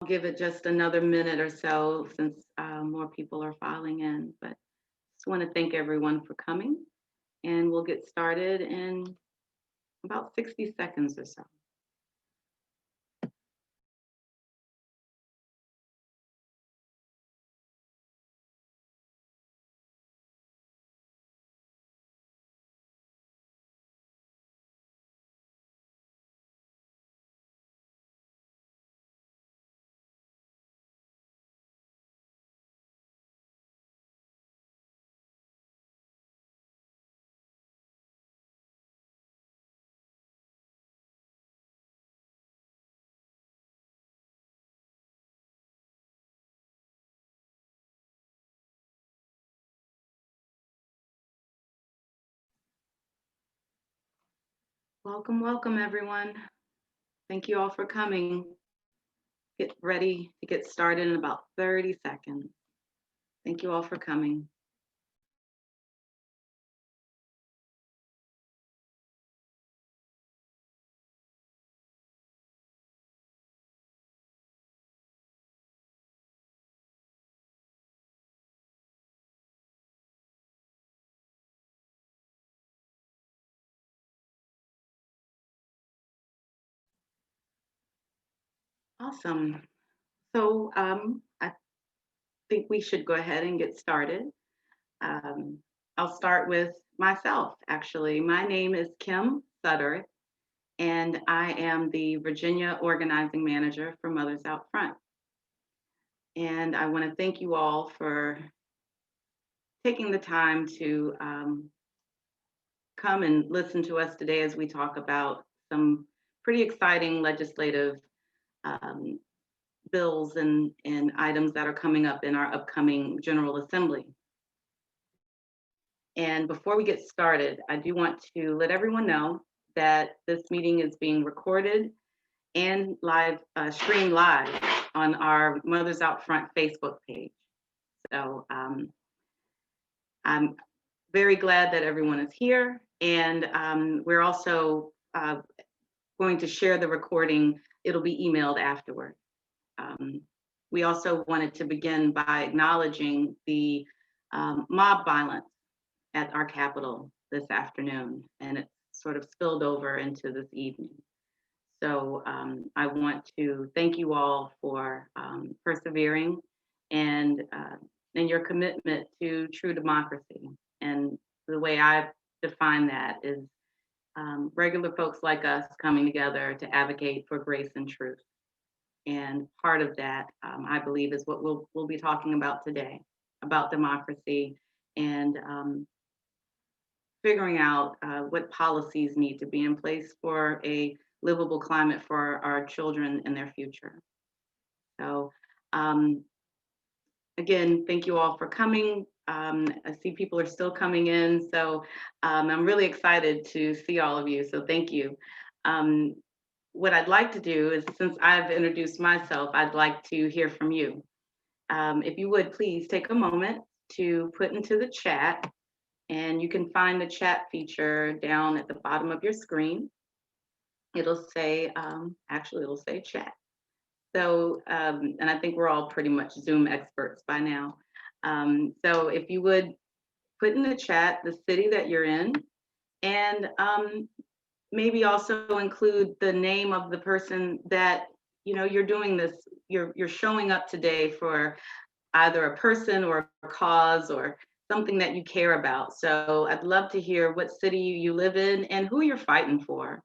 I'll give it just another minute or so since more people are filing in. But just want to thank everyone for coming, and we'll get started in about 60 seconds or so. Welcome, welcome, everyone. Thank you all for coming. Get ready to get started in about 30 seconds. Thank you all for coming. Awesome. So I think we should go ahead and get started. Um, I'll start with myself, actually. My name is Kim Sutter, and I am the Virginia Organizing Manager for Mothers Out Front. And I want to thank you all for taking the time to come and listen to us today as we talk about some pretty exciting legislative um, bills and items that are coming up in our upcoming General Assembly. And before we get started, I do want to let everyone know that this meeting is being recorded and streamed live on our Mothers Out Front Facebook page. So I'm very glad that everyone is here, and we're also going to share the recording. It'll be emailed afterward. We also wanted to begin by acknowledging the mob violence at our Capitol this afternoon, and it sort of spilled over into this evening. So I want to thank you all for persevering and your commitment to true democracy. And the way I define that is regular folks like us coming together to advocate for grace and truth. And part of that, I believe, is what we'll be talking about today, about democracy and figuring out what policies need to be in place for a livable climate for our children and their future. So again, thank you all for coming. I see people are still coming in, so I'm really excited to see all of you, so thank you. What I'd like to do is, since I've introduced myself, I'd like to hear from you. If you would, please take a moment to put into the chat, and you can find the chat feature down at the bottom of your screen. It'll say, actually it'll say chat. So, and I think we're all pretty much Zoom experts by now. So if you would put in the chat the city that you're in, and maybe also include the name of the person that, you know, you're doing this, you're showing up today for either a person or a cause or something that you care about. So I'd love to hear what city you live in and who you're fighting for.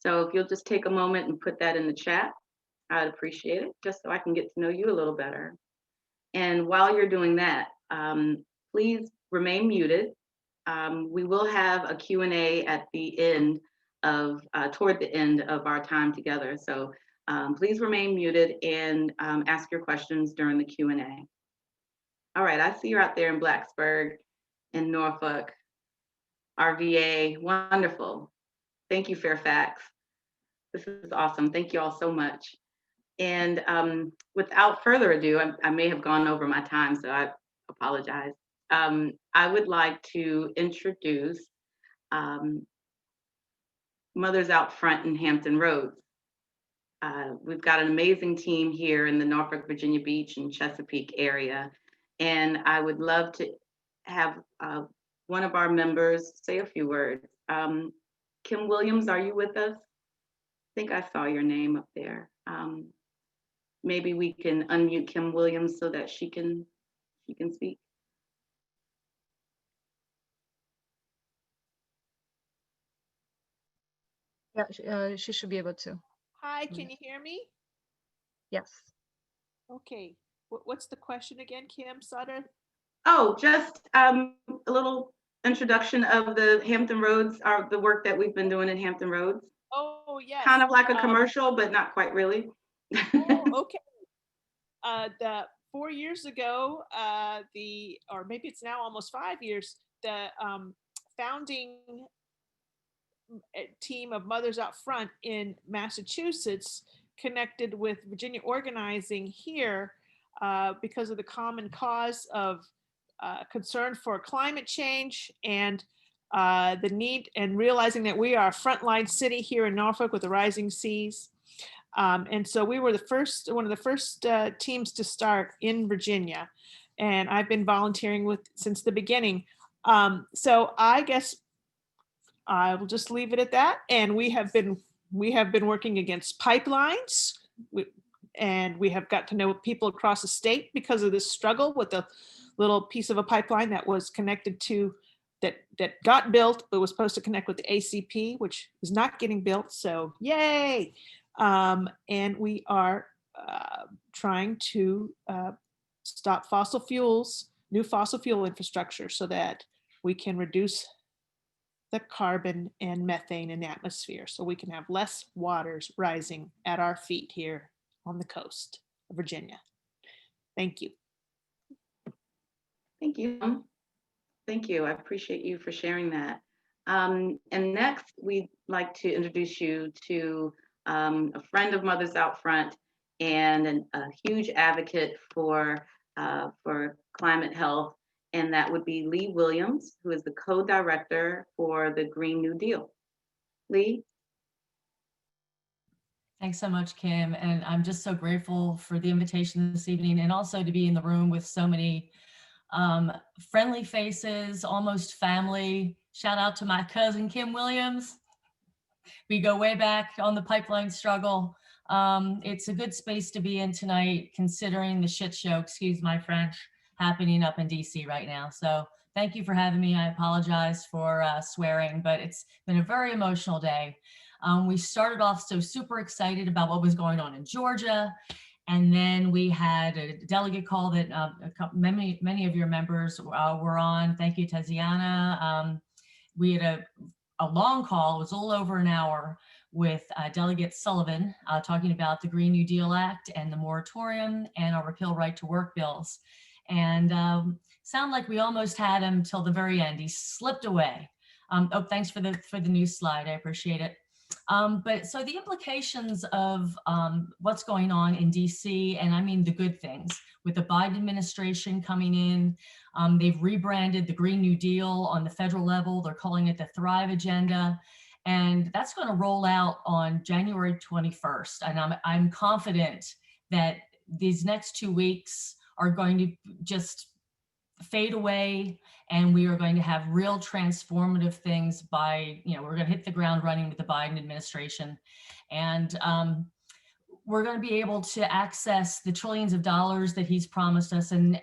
So if you'll just take a moment and put that in the chat, I'd appreciate it, just so I can get to know you a little better. And while you're doing that, please remain muted. We will have a Q&A at the end of, toward the end of our time together. So please remain muted and ask your questions during the Q&A. All right, I see you're out there in Blacksburg, in Norfolk, RVA, wonderful. Thank you, Fairfax. This is awesome, thank you all so much. And without further ado, I may have gone over my time, so I apologize. I would like to introduce Mothers Out Front in Hampton Roads. we've got an amazing team here in the Norfolk, Virginia Beach and Chesapeake area. And I would love to have one of our members say a few words. Kim Williams, are you with us? I think I saw your name up there. Maybe we can unmute Kim Williams so that she can speak. Yeah, she should be able to. Hi, can you hear me? Yes. Okay. What's the question again, Kim Sutter? Oh, just a little introduction of the Hampton Roads, the work that we've been doing in Hampton Roads. Oh, yes. Kind of like a commercial, but not quite really. Oh, okay. The 4 years ago, or maybe it's now almost 5 years, the founding team of Mothers Out Front in Massachusetts connected with Virginia Organizing here because of the common cause of concern for climate change and the need, and realizing that we are a frontline city here in Norfolk with the rising seas. And so we were one of the first teams to start in Virginia, and I've been volunteering since the beginning. So I guess I will just leave it at that. And we have been working against pipelines, and we have got to know people across the state because of this struggle with the little piece of a pipeline that was connected to that got built, but was supposed to connect with the ACP, which is not getting built. So yay! And we are trying to stop new fossil fuel infrastructure, so that we can reduce the carbon and methane in the atmosphere, so we can have less waters rising at our feet here on the coast of Virginia. Thank you. Thank you. Thank you. I appreciate you for sharing that. And next, we'd like to introduce you to a friend of Mothers Out Front and a huge advocate for climate health, and that would be Lee Williams, who is the co-director for the Green New Deal. Lee? Thanks so much, Kim. And I'm just so grateful for the invitation this evening, and also to be in the room with so many friendly faces, almost family. Shout out to my cousin, Kim Williams. We go way back on the pipeline struggle. It's a good space to be in tonight, considering the shit show, excuse my French, happening up in DC right now. So thank you for having me. I apologize for swearing, but it's been a very emotional day. We started off so super excited about what was going on in Georgia. And then we had a delegate call that many of your members were on. Thank you, Tiziana. We had a long call. It was a little over an hour with Delegate Sullivan talking about the Green New Deal Act and the moratorium and our repeal right to work bills. And sound like we almost had him till the very end. He slipped away. Oh, thanks for the new slide. I appreciate it. But so the implications of what's going on in DC, and I mean the good things, with the Biden administration coming in, they've rebranded the Green New Deal on the federal level. They're calling it the Thrive Agenda. And that's going to roll out on January 21st. And I'm confident that these next 2 weeks are going to just fade away, and we are going to have real transformative things we're going to hit the ground running with the Biden administration. And we're going to be able to access the trillions of dollars that he's promised us, and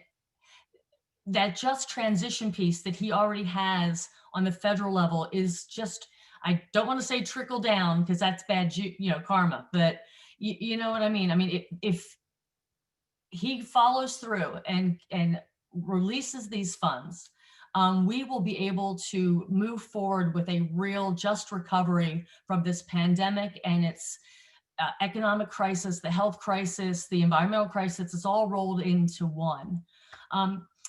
that just transition piece that he already has on the federal level is just, I don't want to say trickle down because that's bad, karma, but you know what I mean? I mean, if he follows through and releases these funds, we will be able to move forward with a real just recovery from this pandemic and its economic crisis, the health crisis, the environmental crisis. It's all rolled into one.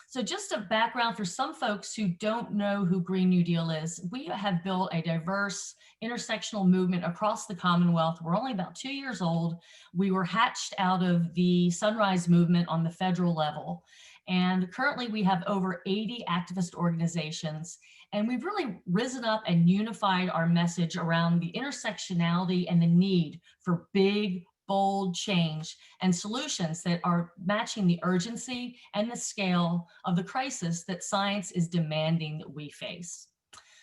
So just a background for some folks who don't know who Green New Deal is, we have built a diverse intersectional movement across the Commonwealth. We're only about 2 years old. We were hatched out of the Sunrise Movement on the federal level. And currently we have over 80 activist organizations, and we've really risen up and unified our message around the intersectionality and the need for big, bold change and solutions that are matching the urgency and the scale of the crisis that science is demanding that we face.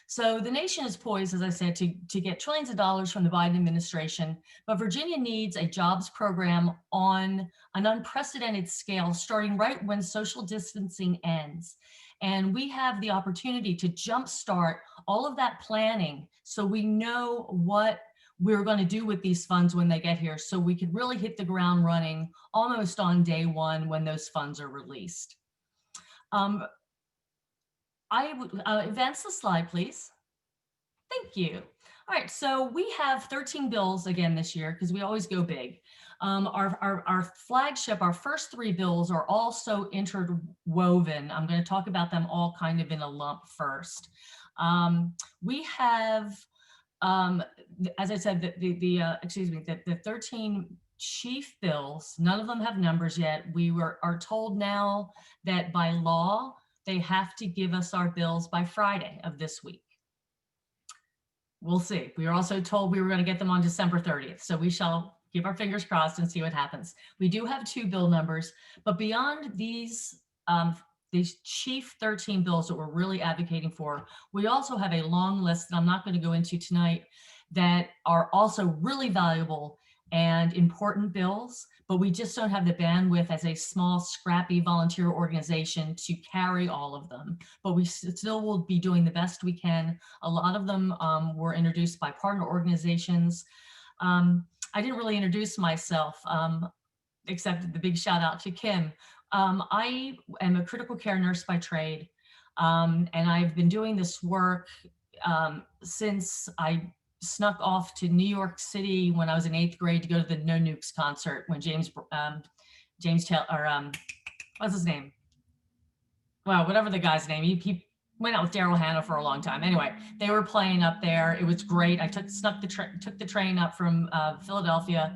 So the nation is poised, as I said, to get trillions of dollars from the Biden administration, but Virginia needs a jobs program on an unprecedented scale, starting right when social distancing ends. And we have the opportunity to jumpstart all of that planning so we know what we're going to do with these funds when they get here, so we could really hit the ground running almost on day one when those funds are released. I would advance the slide, please. Thank you. All right, so we have 13 bills again this year because we always go big. Our flagship, our first 3 bills are also interwoven. I'm going to talk about them all kind of in a lump first. We have, as I said, the 13 chief bills, none of them have numbers yet. We are told now that by law, they have to give us our bills by Friday of this week. We'll see. We were also told we were going to get them on December 30th. So we shall keep our fingers crossed and see what happens. We do have 2 bill numbers, but beyond these chief 13 bills that we're really advocating for, we also have a long list that I'm not going to go into tonight that are also really valuable and important bills, but we just don't have the bandwidth as a small, scrappy volunteer organization to carry all of them. But we still will be doing the best we can. A lot of them were introduced by partner organizations. I didn't really introduce myself, except the big shout out to Kim. I am a critical care nurse by trade, and I've been doing this work since I snuck off to New York City when I was in 8th grade to go to the No Nukes concert when James Taylor, what's his name? Well, whatever the guy's name, he went out with Daryl Hannah for a long time. Anyway, they were playing up there. It was great. I took the train up from Philadelphia.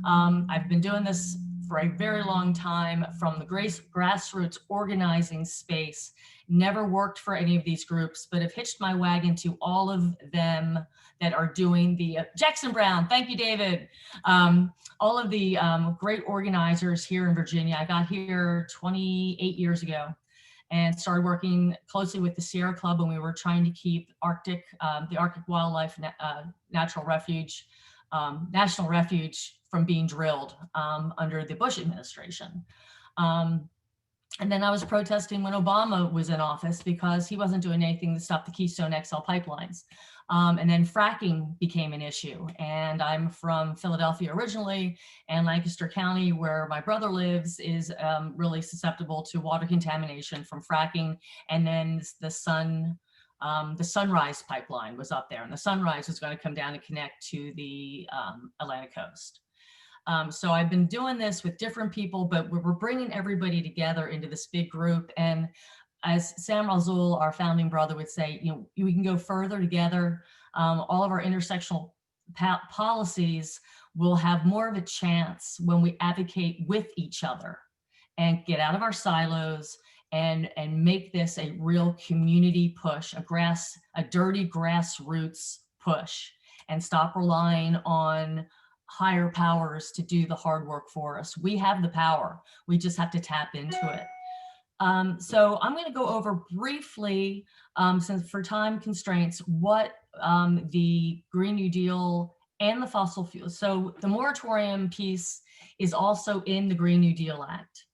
I've been doing this for a very long time from the grassroots organizing space. Never worked for any of these groups, but have hitched my wagon to all of them that are doing the Jackson Brown. Thank you, David. All of the great organizers here in Virginia. I got here 28 years ago and started working closely with the Sierra Club when we were trying to keep the Arctic Wildlife National Refuge from being drilled under the Bush administration. And then I was protesting when Obama was in office because he wasn't doing anything to stop the Keystone XL pipelines. And then fracking became an issue. And I'm from Philadelphia originally, and Lancaster County, where my brother lives, is really susceptible to water contamination from fracking. And then the Sunrise pipeline was up there, and the Sunrise was going to come down and connect to the Atlantic coast. So I've been doing this with different people, but we're bringing everybody together into this big group. And as Sam Razul, our founding brother, would say, we can go further together. All of our intersectional policies will have more of a chance when we advocate with each other and get out of our silos and make this a real community push, a dirty grassroots push, and stop relying on higher powers to do the hard work for us. We have the power. We just have to tap into it. So I'm going to go over briefly, since for time constraints, what the Green New Deal and the fossil fuels. So the moratorium piece is also in the Green New Deal Act.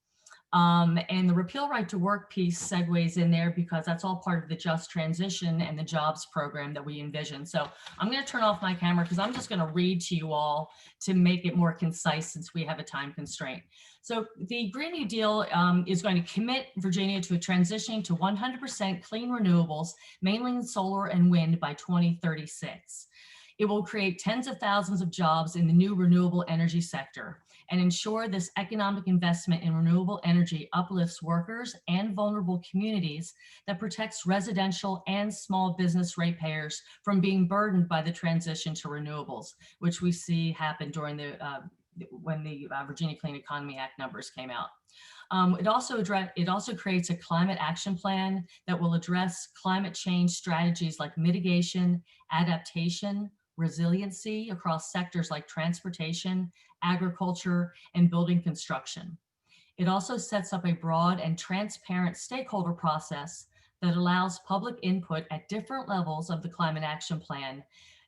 And the repeal right to work piece segues in there because that's all part of the just transition and the jobs program that we envision. So I'm going to turn off my camera because I'm just going to read to you all to make it more concise since we have a time constraint. So the Green New Deal is going to commit Virginia to a transition to 100% clean renewables, mainly in solar and wind by 2036. It will create tens of thousands of jobs in the new renewable energy sector and ensure this economic investment in renewable energy uplifts workers and vulnerable communities that protects residential and small business ratepayers from being burdened by the transition to renewables, which we see happen during when the Virginia Clean Economy Act numbers came out. It also creates a climate action plan that will address climate change strategies like mitigation, adaptation, resiliency across sectors like transportation, agriculture, and building construction. It also sets up a broad and transparent stakeholder process that allows public input at different levels of the climate action plan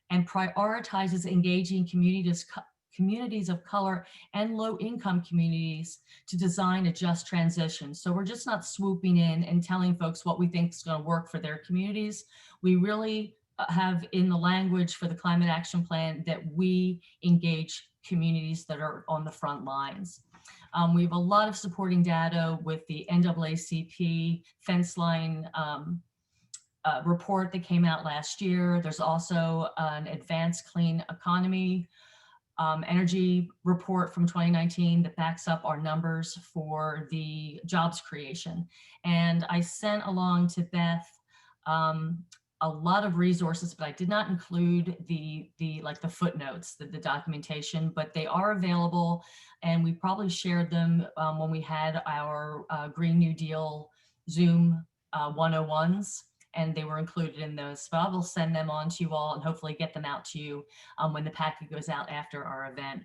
and prioritizes engaging communities of color and low-income communities to design a just transition. So we're just not swooping in and telling folks what we think is going to work for their communities. We really have in the language for the climate action plan that we engage communities that are on the front lines. We have a lot of supporting data with the NAACP fence line report that came out last year. There's also an advanced clean economy energy report from 2019 that backs up our numbers for the jobs creation. And I sent along to Beth a lot of resources, but I did not include the footnotes, the documentation, but they are available, and we probably shared them when we had our Green New Deal Zoom 101s, and they were included in those. But I will send them on to you all and hopefully get them out to you when the packet goes out after our event.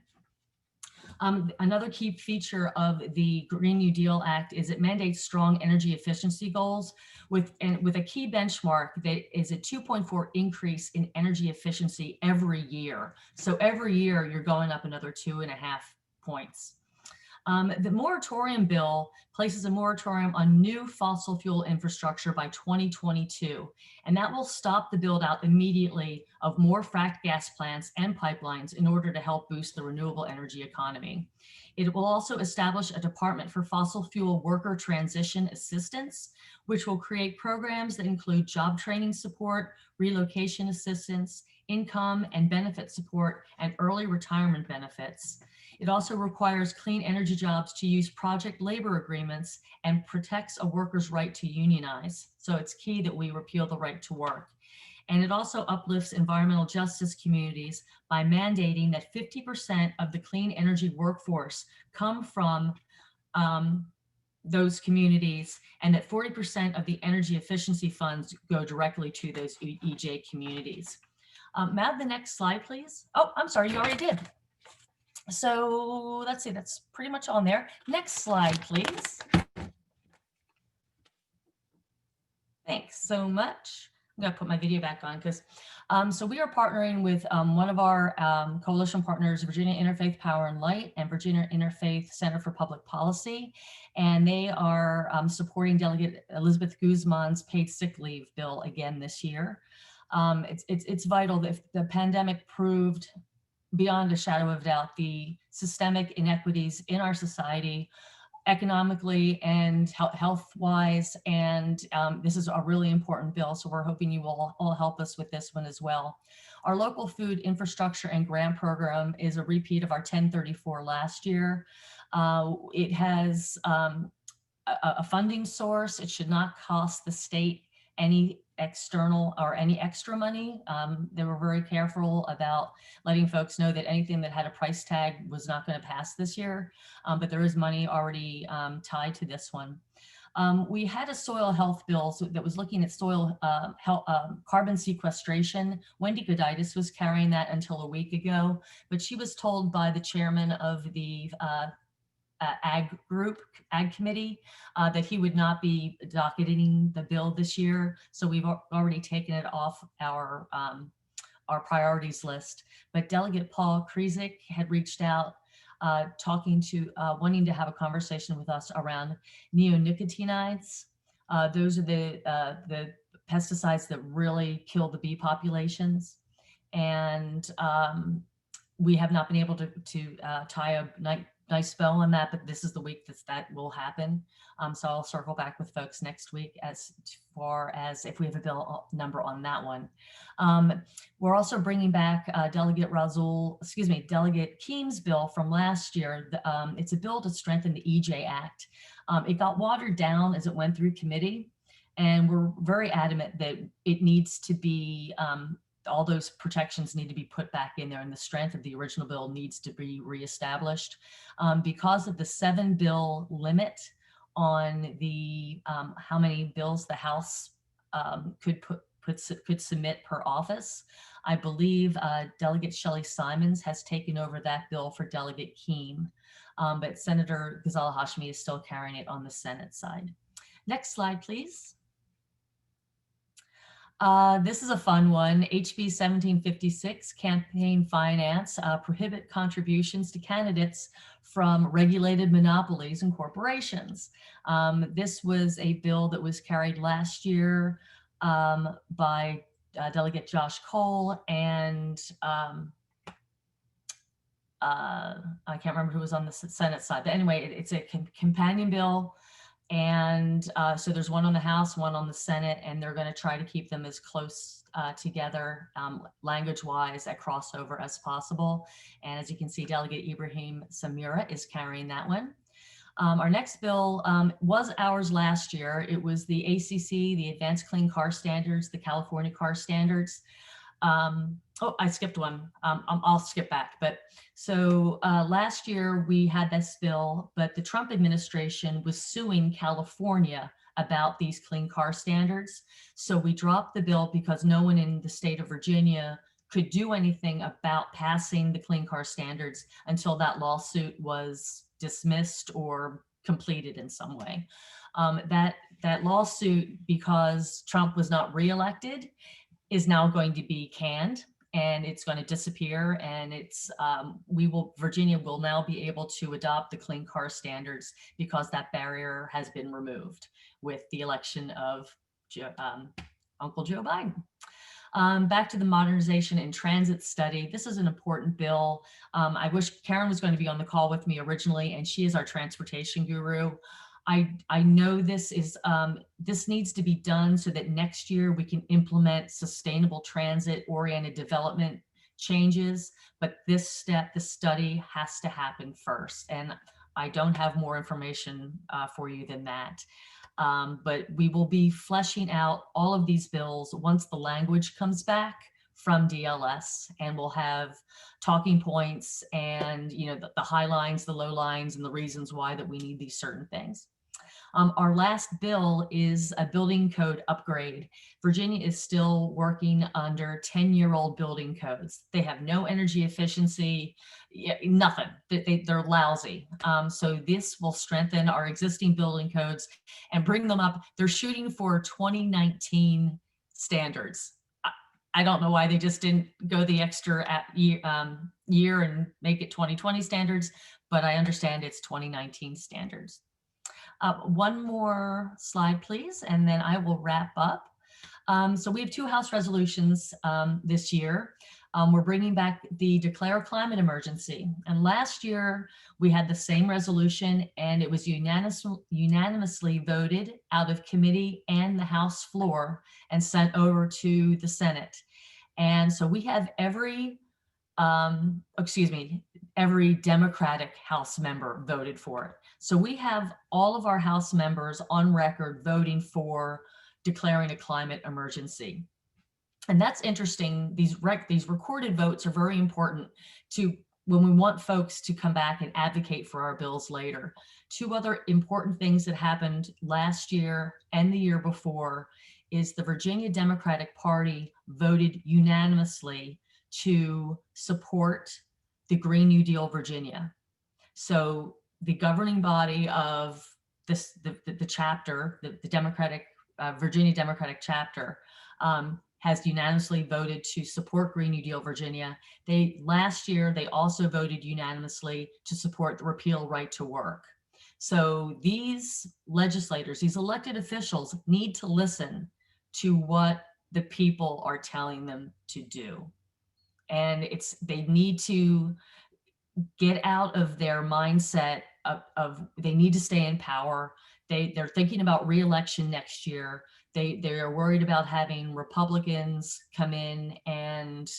Another key feature of the Green New Deal Act is it mandates strong energy efficiency goals with a key benchmark that is a 2.4 increase in energy efficiency every year. So every year you're going up another 2.5 points. The moratorium bill places a moratorium on new fossil fuel infrastructure by 2022, and that will stop the build out immediately of more fracked gas plants and pipelines in order to help boost the renewable energy economy. It will also establish a Department for Fossil Fuel Worker Transition Assistance, which will create programs that include job training support, relocation assistance, income and benefit support, and early retirement benefits. It also requires clean energy jobs to use project labor agreements and protects a worker's right to unionize. So it's key that we repeal the right to work. And it also uplifts environmental justice communities by mandating that 50% of the clean energy workforce come from those communities, and that 40% of the energy efficiency funds go directly to those EJ communities. May I have the next slide, please? Oh, I'm sorry, you already did. So let's see, that's pretty much on there. Next slide, please. Thanks so much. I'm gonna put my video back on because, so we are partnering with one of our coalition partners, Virginia Interfaith Power and Light and Virginia Interfaith Center for Public Policy. And they are supporting Delegate Elizabeth Guzman's paid sick leave bill again this year. It's vital that if the pandemic proved beyond a shadow of doubt the systemic inequities in our society, economically and health-wise, and this is a really important bill, so we're hoping you will all help us with this one as well. Our local food infrastructure and grant program is a repeat of our 1034 last year. It has a funding source. It should not cost the state any external or any extra money. They were very careful about letting folks know that anything that had a price tag was not going to pass this year, but there is money already tied to this one. We had a soil health bill that was looking at soil carbon sequestration. Wendy Goditis was carrying that until a week ago, but she was told by the chairman of the ag committee that he would not be docketing the bill this year. So we've already taken it off our priorities list. But Delegate Paul Krizik had reached out wanting to have a conversation with us around neonicotinoids. Those are the pesticides that really kill the bee populations. And we have not been able to tie a nice bow on that, but this is the week that will happen. So I'll circle back with folks next week as far as if we have a bill number on that one. We're also bringing back Delegate Keem's bill from last year. It's a bill to strengthen the EJ Act. It got watered down as it went through committee, and we're very adamant that it needs to be all those protections need to be put back in there, and the strength of the original bill needs to be reestablished. Because of the 7-bill limit on the how many bills the House could submit per office, I believe Delegate Shelley Simons has taken over that bill for Delegate Keem, but Senator Ghazala Hashmi is still carrying it on the Senate side. Next slide, please. This is a fun one. HB 1756, campaign finance, prohibit contributions to candidates from regulated monopolies and corporations. This was a bill that was carried last year by Delegate Josh Cole and I can't remember who was on the Senate side, but anyway, it's a companion bill. And so there's one on the House, one on the Senate, and they're going to try to keep them as close together language-wise at crossover as possible. And as you can see, Delegate Ibrahim Samira is carrying that one. Our next bill was ours last year. It was the ACC, the Advanced Clean Car Standards, the California Car Standards. Oh, I skipped one. I'll skip back. But so last year we had this bill, but the Trump administration was suing California about these clean car standards. So we dropped the bill because no one in the state of Virginia could do anything about passing the clean car standards until that lawsuit was dismissed or completed in some way. That lawsuit, because Trump was not reelected, is now going to be canned and it's going to disappear, and it's Virginia will now be able to adopt the clean car standards because that barrier has been removed with the election of Uncle Joe Biden. Back to the modernization and transit study. This is an important bill. I wish Karen was going to be on the call with me originally, and she is our transportation guru. I know this needs to be done so that next year we can implement sustainable transit oriented development changes, but this step, the study, has to happen first. And I don't have more information for you than that. But we will be fleshing out all of these bills once the language comes back from DLS, and we'll have talking points and the high lines, the low lines, and the reasons why that we need these certain things. Our last bill is a building code upgrade. Virginia is still working under 10-year-old building codes. They have no energy efficiency, nothing. They're lousy. So this will strengthen our existing building codes and bring them up. They're shooting for 2019 standards. I don't know why they just didn't go the extra year and make it 2020 standards, but I understand it's 2019 standards. One more slide, please, and then I will wrap up. So we have two House resolutions this year. We're bringing back the Declare a Climate Emergency. And last year we had the same resolution, and it was unanimously voted out of committee and the House floor and sent over to the Senate. And so we have every Democratic House member voted for it. So we have all of our House members on record voting for declaring a climate emergency. And that's interesting. These recorded votes are very important to when we want folks to come back and advocate for our bills later. Two other important things that happened last year and the year before is the Virginia Democratic Party voted unanimously to support the Green New Deal Virginia. So the governing body of this, the chapter, the Democratic, Virginia Democratic chapter has unanimously voted to support Green New Deal Virginia. Last year, they also voted unanimously to support the repeal right to work. So these legislators, these elected officials need to listen to what the people are telling them to do. And they need to get out of their mindset of they need to stay in power. They're thinking about re-election next year. They are worried about having Republicans come in and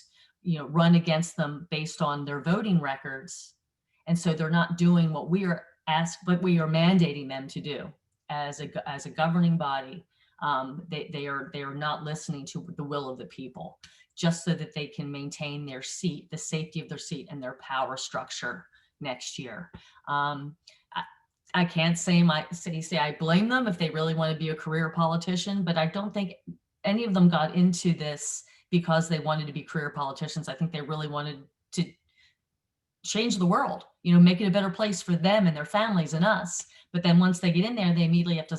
run against them based on their voting records. And so they're not doing what we are mandating them to do as a governing body. They are not listening to the will of the people, just so that they can maintain their seat, the safety of their seat and their power structure next year. I can't say I blame them if they really want to be a career politician, but I don't think any of them got into this because they wanted to be career politicians. I think they really wanted to change the world, make it a better place for them and their families and us. But then once they get in there, they immediately have to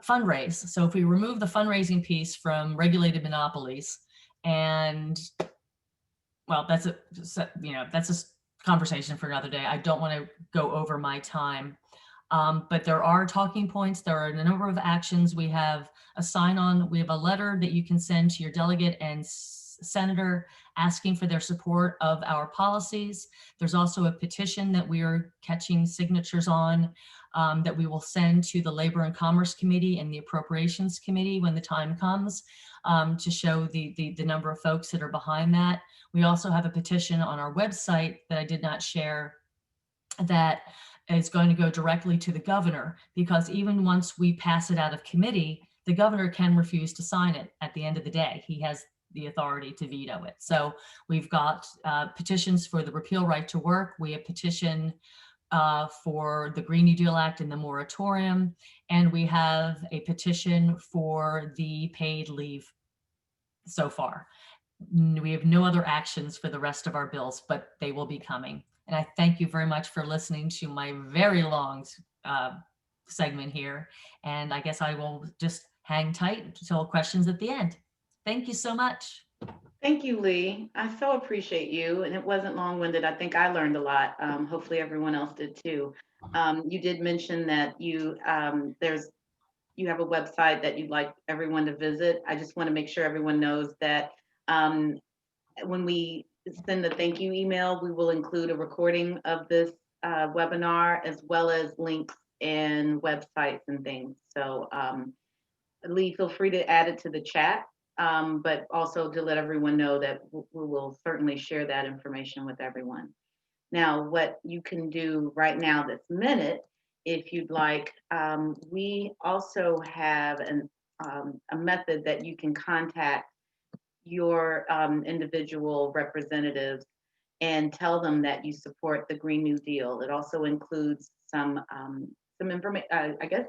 fundraise. So if we remove the fundraising piece from regulated monopolies, and well, that's a conversation for another day. I don't want to go over my time. But there are talking points. There are a number of actions. We have a sign-on. We have a letter that you can send to your delegate and senator asking for their support of our policies. There's also a petition that we are catching signatures on that we will send to the Labor and Commerce Committee and the Appropriations Committee when the time comes to show the number of folks that are behind that. We also have a petition on our website that I did not share that is going to go directly to the governor, because even once we pass it out of committee, the governor can refuse to sign it at the end of the day. He has the authority to veto it. So we've got petitions for the repeal right to work. We have petition for the Green New Deal Act and the moratorium. And we have a petition for the paid leave so far. We have no other actions for the rest of our bills, but they will be coming. And I thank you very much for listening to my very long segment here. And I guess I will just hang tight until questions at the end. Thank you so much. Thank you, Lee. I so appreciate you. And it wasn't long-winded. I think I learned a lot. Hopefully everyone else did too. You did mention that you have a website that you'd like everyone to visit. I just want to make sure everyone knows that when we send the thank you email, we will include a recording of this webinar, as well as links and websites and things. So Lee, feel free to add it to the chat, but also to let everyone know that we will certainly share that information with everyone. Now, what you can do right now this minute, if you'd like, we also have a method that you can contact your individual representatives and tell them that you support the Green New Deal. It also includes some information, I guess,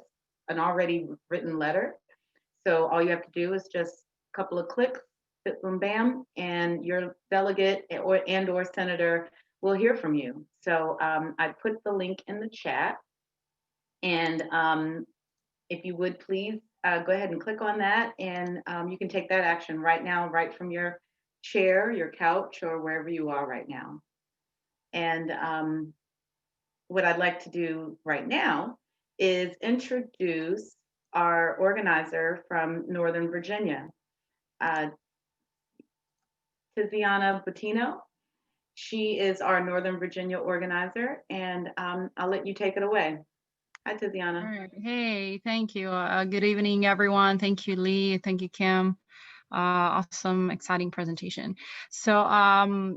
an already written letter. So all you have to do is just a couple of clicks, boom, bam, and your delegate or senator will hear from you. So I put the link in the chat, and if you would please go ahead and click on that, and you can take that action right now, right from your chair, your couch, or wherever you are right now. And what I'd like to do right now is introduce our organizer from Northern Virginia, Tiziana Bottino. She is our Northern Virginia organizer, and I'll let you take it away. Hi, Tiziana. All right. Hey, thank you. Good evening, everyone. Thank you, Lee. Thank you, Kim. Awesome, exciting presentation. So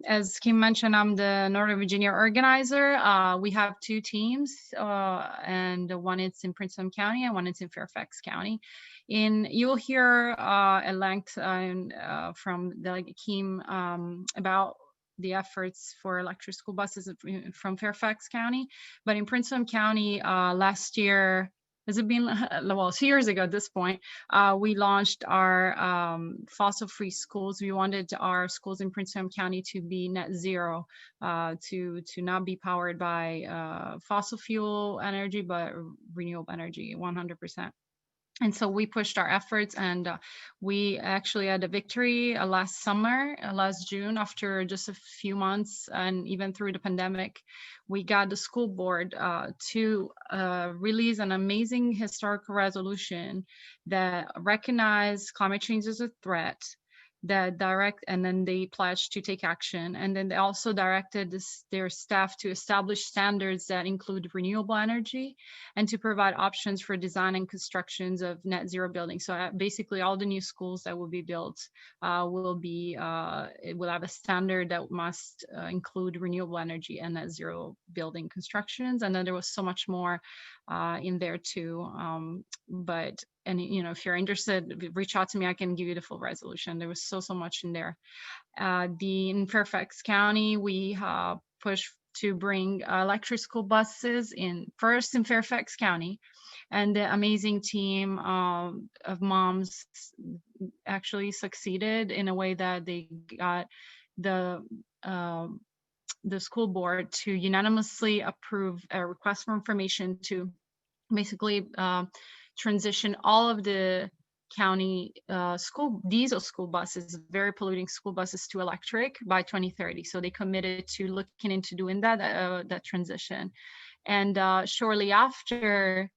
as Kim mentioned, I'm the Northern Virginia organizer. We have two teams, and one is in Prince William County and one is in Fairfax County. You will hear at length from Delegate Kim about the efforts for electric school buses from Fairfax County. But in Prince William County last year, has it been, well, 2 years ago at this point, we launched our fossil-free schools. We wanted our schools in Prince William County to be net zero, to not be powered by fossil fuel energy, but renewable energy, 100%. And so we pushed our efforts, and we actually had a victory last June, after just a few months, and even through the pandemic, we got the school board to release an amazing historical resolution that recognized climate change as a threat, and then they pledged to take action. And then they also directed their staff to establish standards that include renewable energy and to provide options for design and constructions of net zero buildings. So basically all the new schools that will be built will have a standard that must include renewable energy and net zero building constructions. And then there was so much more in there too. And if you're interested, reach out to me. I can give you the full resolution. There was so much in there. In Fairfax County, we pushed to bring electric school buses first in Fairfax County. And the amazing team of moms actually succeeded in a way that they got the school board to unanimously approve a request for information to basically transition all of the county diesel school buses, very polluting school buses, to electric by 2030. So they committed to looking into doing that transition. And shortly after,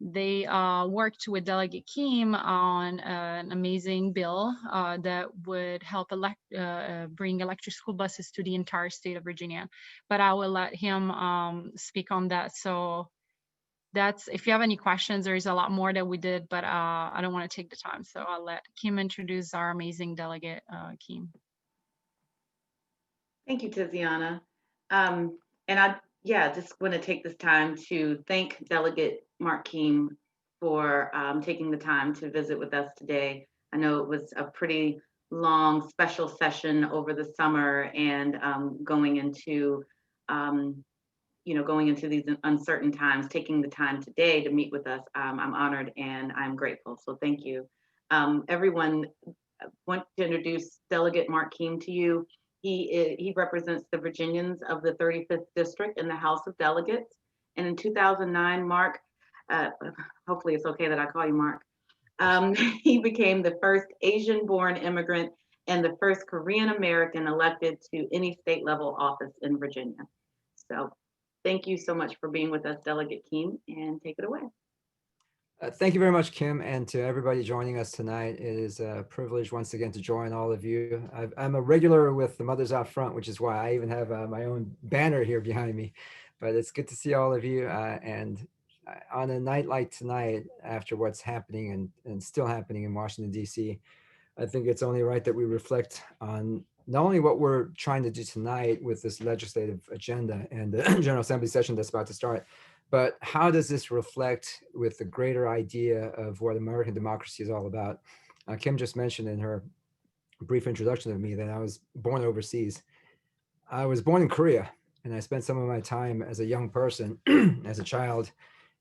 they worked with Delegate Kim on an amazing bill that would help bring electric school buses to the entire state of Virginia. But I will let him speak on that. So if you have any questions, there is a lot more that we did, but I don't want to take the time. So I'll let Kim introduce our amazing delegate, Kim. Thank you, Tiziana. And I just want to take this time to thank Delegate Mark Keem for taking the time to visit with us today. I know it was a pretty long special session over the summer, and going into these uncertain times, taking the time today to meet with us, I'm honored and I'm grateful. So thank you. Everyone, I want to introduce Delegate Mark Keem to you. He represents the Virginians of the 35th District in the House of Delegates. And in 2009, Mark, hopefully it's okay that I call you Mark, he became the first Asian-born immigrant and the first Korean American elected to any state level office in Virginia. So thank you so much for being with us, Delegate Keem, and take it away. Thank you very much, Kim, and to everybody joining us tonight. It is a privilege once again to join all of you. I'm a regular with the Mothers Out Front, which is why I even have my own banner here behind me. But it's good to see all of you. And on a night like tonight, after what's happening and still happening in Washington, D.C., I think it's only right that we reflect on not only what we're trying to do tonight with this legislative agenda and the General Assembly session that's about to start, but how does this reflect with the greater idea of what American democracy is all about? Kim just mentioned in her brief introduction of me that I was born overseas. I was born in Korea, and I spent some of my time as a young person, as a child,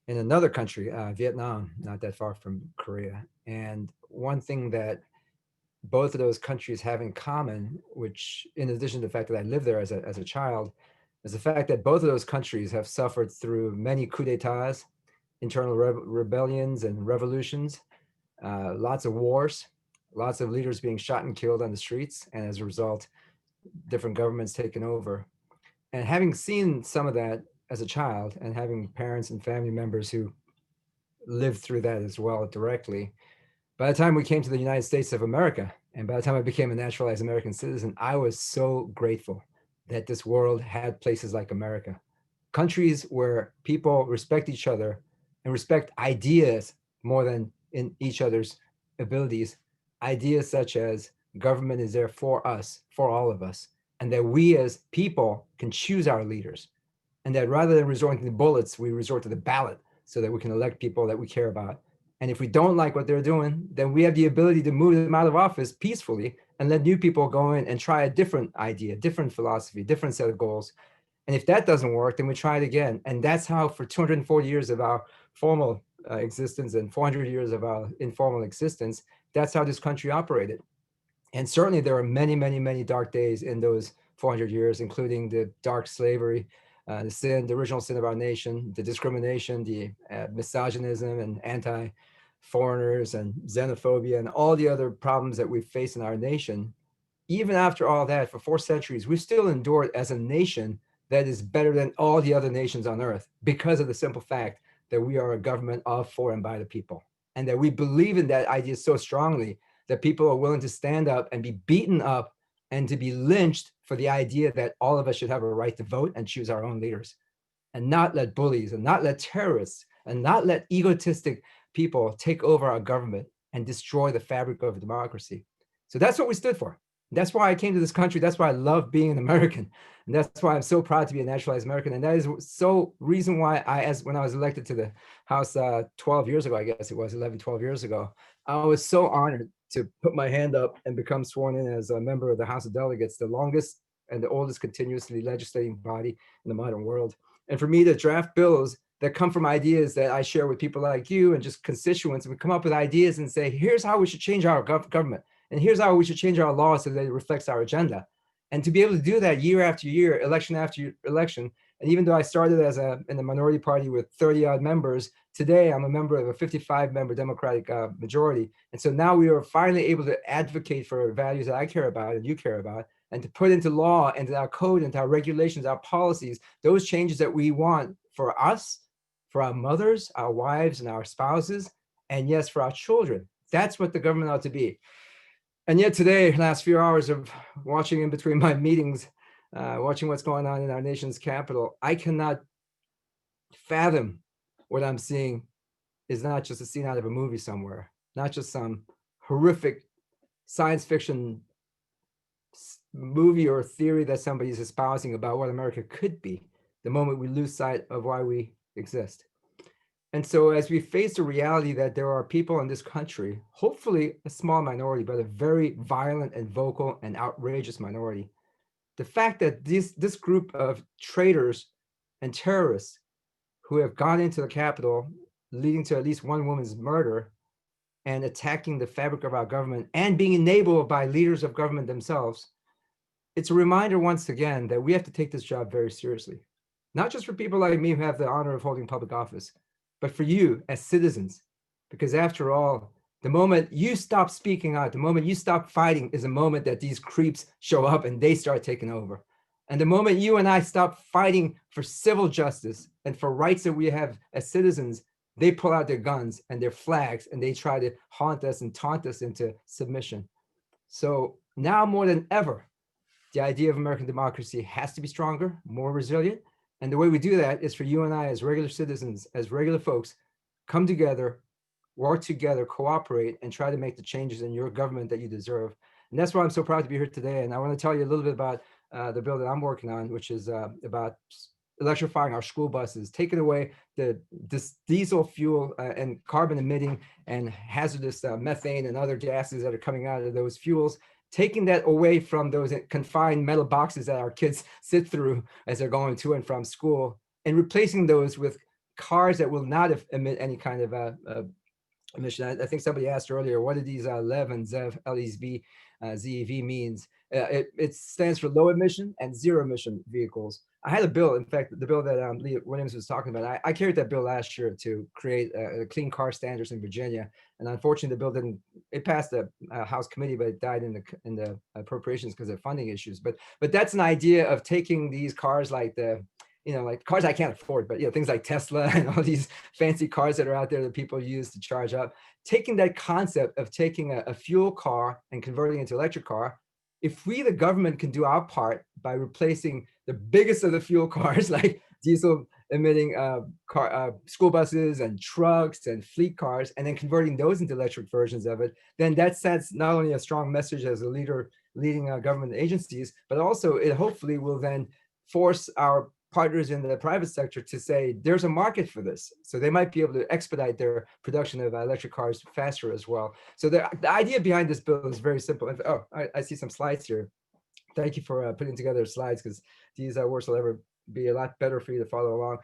in another country, Vietnam, not that far from Korea. And one thing that both of those countries have in common, which in addition to the fact that I lived there as a child, is the fact that both of those countries have suffered through many coups d'etats, internal rebellions and revolutions, lots of wars, lots of leaders being shot and killed on the streets, and as a result, different governments taken over. And having seen some of that as a child and having parents and family members who lived through that as well directly, by the time we came to the United States of America, and by the time I became a naturalized American citizen, I was so grateful that this world had places like America, countries where people respect each other and respect ideas more than in each other's abilities. Ideas such as government is there for us, for all of us, and that we as people can choose our leaders, and that rather than resorting to the bullets, we resort to the ballot so that we can elect people that we care about. And if we don't like what they're doing, then we have the ability to move them out of office peacefully and let new people go in and try a different idea, different philosophy, different set of goals. And if that doesn't work, then we try it again. And that's how for 240 years of our formal existence and 400 years of our informal existence, that's how this country operated. And certainly there are many, many, many dark days in those 400 years, including the dark slavery, the original sin of our nation, the discrimination, the misogynism and anti-foreigners and xenophobia and all the other problems that we face in our nation. Even after all that, for 4 centuries, we've still endured as a nation that is better than all the other nations on earth because of the simple fact that we are a government of, for, and by the people. And that we believe in that idea so strongly that people are willing to stand up and be beaten up and to be lynched for the idea that all of us should have a right to vote and choose our own leaders, and not let bullies and not let terrorists and not let egotistic people take over our government and destroy the fabric of democracy. So that's what we stood for. That's why I came to this country. That's why I love being an American. And that's why I'm so proud to be a naturalized American. And that is so reason why when I was elected to the House 12 years ago, I guess it was 11, 12 years ago, I was so honored to put my hand up and become sworn in as a member of the House of Delegates, the longest and the oldest continuously legislating body in the modern world. And for me to draft bills that come from ideas that I share with people like you and just constituents, we come up with ideas and say, here's how we should change our government. And here's how we should change our laws so that it reflects our agenda. And to be able to do that year after year, election after election, and even though I started as in the minority party with 30 odd members, today I'm a member of a 55 member Democratic majority. And so now we are finally able to advocate for values that I care about and you care about, and to put into law, into our code, into our regulations, our policies, those changes that we want for us, for our mothers, our wives, and our spouses, and yes, for our children. That's what the government ought to be. And yet today, last few hours of watching in between my meetings, watching what's going on in our nation's capital, I cannot fathom what I'm seeing is not just a scene out of a movie somewhere, not just some horrific science fiction movie or theory that somebody's espousing about what America could be the moment we lose sight of why we exist. And so as we face the reality that there are people in this country, hopefully a small minority, but a very violent and vocal and outrageous minority, the fact that this group of traitors and terrorists who have gone into the Capitol, leading to at least one woman's murder and attacking the fabric of our government and being enabled by leaders of government themselves, it's a reminder once again that we have to take this job very seriously. Not just for people like me who have the honor of holding public office, but for you as citizens, because after all, the moment you stop speaking out, the moment you stop fighting is a moment that these creeps show up and they start taking over. And the moment you and I stop fighting for civil justice and for rights that we have as citizens, they pull out their guns and their flags and they try to haunt us and taunt us into submission. So now more than ever, the idea of American democracy has to be stronger, more resilient. And the way we do that is for you and I as regular citizens, as regular folks, come together, work together, cooperate, and try to make the changes in your government that you deserve. And that's why I'm so proud to be here today. And I want to tell you a little bit about the bill that I'm working on, which is about electrifying our school buses, taking away this diesel fuel and carbon emitting and hazardous methane and other gases that are coming out of those fuels, taking that away from those confined metal boxes that our kids sit through as they're going to and from school, and replacing those with cars that will not emit any kind of emission. I think somebody asked earlier, what do these LEV and ZEV, LEV, ZEV means? It stands for low emission and zero emission vehicles. I had a bill, in fact, the bill that Lee Williams was talking about, I carried that bill last year to create a clean car standards in Virginia. And unfortunately, the bill it passed the House committee, but it died in the appropriations because of funding issues. But that's an idea of taking these cars like like cars I can't afford, but things like Tesla and all these fancy cars that are out there that people use to charge up, taking that concept of taking a fuel car and converting it into an electric car. If we, the government, can do our part by replacing the biggest of the fuel cars, like diesel emitting school buses and trucks and fleet cars, and then converting those into electric versions of it, then that sends not only a strong message as a leading government agencies, but also it hopefully will then force our partners in the private sector to say there's a market for this. So they might be able to expedite their production of electric cars faster as well. So the idea behind this bill is very simple. Oh, I see some slides here. Thank you for putting together slides, because these words will ever be a lot better for you to follow along.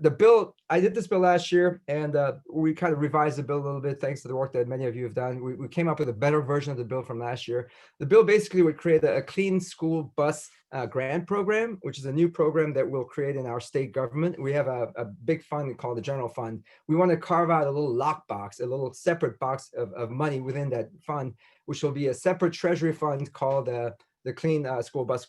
The bill, I did this bill last year, and we kind of revised the bill a little bit thanks to the work that many of you have done. We came up with a better version of the bill from last year. The bill basically would create a clean school bus grant program, which is a new program that we'll create in our state government. We have a big fund called the general fund. We want to carve out a little lockbox, a little separate box of money within that fund, which will be a separate treasury fund called the Clean School Bus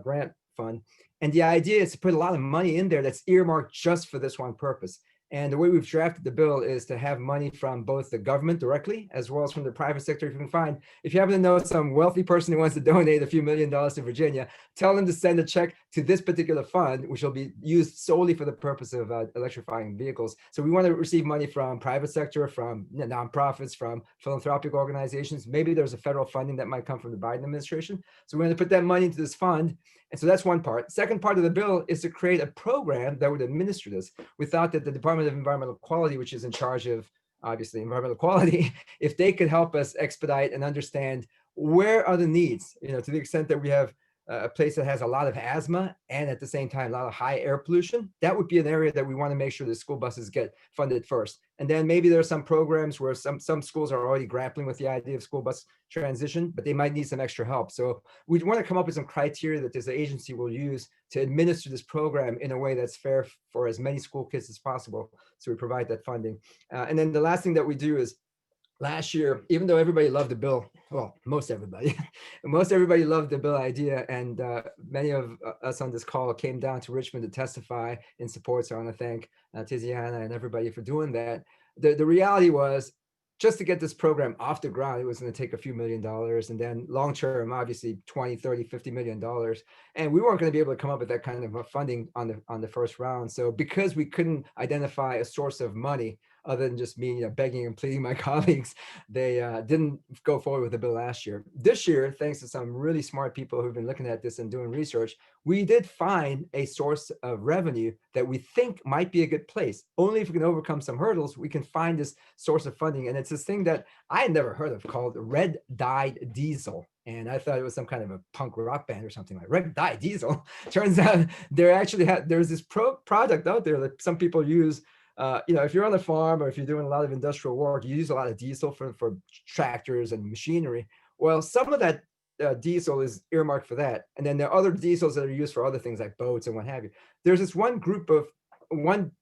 Grant Fund. And the idea is to put a lot of money in there that's earmarked just for this one purpose. And the way we've drafted the bill is to have money from both the government directly, as well as from the private sector. If you can find, if you happen to know some wealthy person who wants to donate a few $1 million to Virginia, tell them to send a check to this particular fund, which will be used solely for the purpose of electrifying vehicles. So we want to receive money from private sector, from nonprofits, from philanthropic organizations. Maybe there's a federal funding that might come from the Biden administration. So we're going to put that money into this fund. And so that's one part. Second part of the bill is to create a program that would administer this. We thought that the Department of Environmental Quality, which is in charge of, obviously, environmental quality, if they could help us expedite and understand where are the needs, to the extent that we have a place that has a lot of asthma and at the same time a lot of high air pollution, that would be an area that we want to make sure the school buses get funded first. And then maybe there are some programs where some schools are already grappling with the idea of school bus transition, but they might need some extra help. So we want to come up with some criteria that this agency will use to administer this program in a way that's fair for as many school kids as possible. So we provide that funding. And then the last thing that we do is, last year, even though everybody loved the bill, well, most everybody loved the bill idea, and many of us on this call came down to Richmond to testify in support. So I want to thank Tiziana and everybody for doing that. The reality was, just to get this program off the ground, it was going to take a few $1,000,000, and then long term, obviously 20, 30, $50 million. And we weren't going to be able to come up with that kind of funding on the first round. So because we couldn't identify a source of money other than just me begging and pleading my colleagues, they didn't go forward with the bill last year. This year, thanks to some really smart people who've been looking at this and doing research, we did find a source of revenue that we think might be a good place. Only if we can overcome some hurdles, we can find this source of funding. And it's this thing that I had never heard of called red dyed diesel. And I thought it was some kind of a punk rock band or something like red dye diesel. Turns out there's this product out there that some people use. If you're on the farm or if you're doing a lot of industrial work, you use a lot of diesel for tractors and machinery. Well, some of that diesel is earmarked for that. And then there are other diesels that are used for other things like boats and what have you. There's this one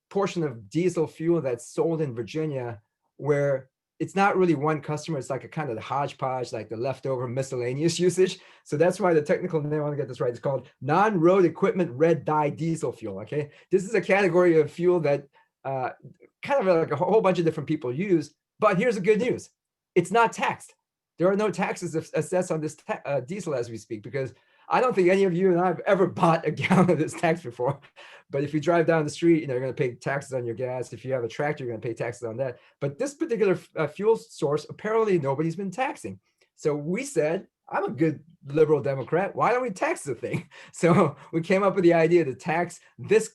portion of diesel fuel that's sold in Virginia where it's not really one customer. It's like a kind of the hodgepodge, like the leftover miscellaneous usage. So that's why the technical name, I want to get this right, it's called non-road equipment red dye diesel fuel. Okay. This is a category of fuel that kind of like a whole bunch of different people use. But here's the good news. It's not taxed. There are no taxes assessed on this diesel as we speak, because I don't think any of you and I have ever bought a gallon of this tax before. But if you drive down the street, you're going to pay taxes on your gas. If you have a tractor, you're going to pay taxes on that. But this particular fuel source, apparently nobody's been taxing. So we said, I'm a good liberal Democrat. Why don't we tax the thing? So we came up with the idea to tax this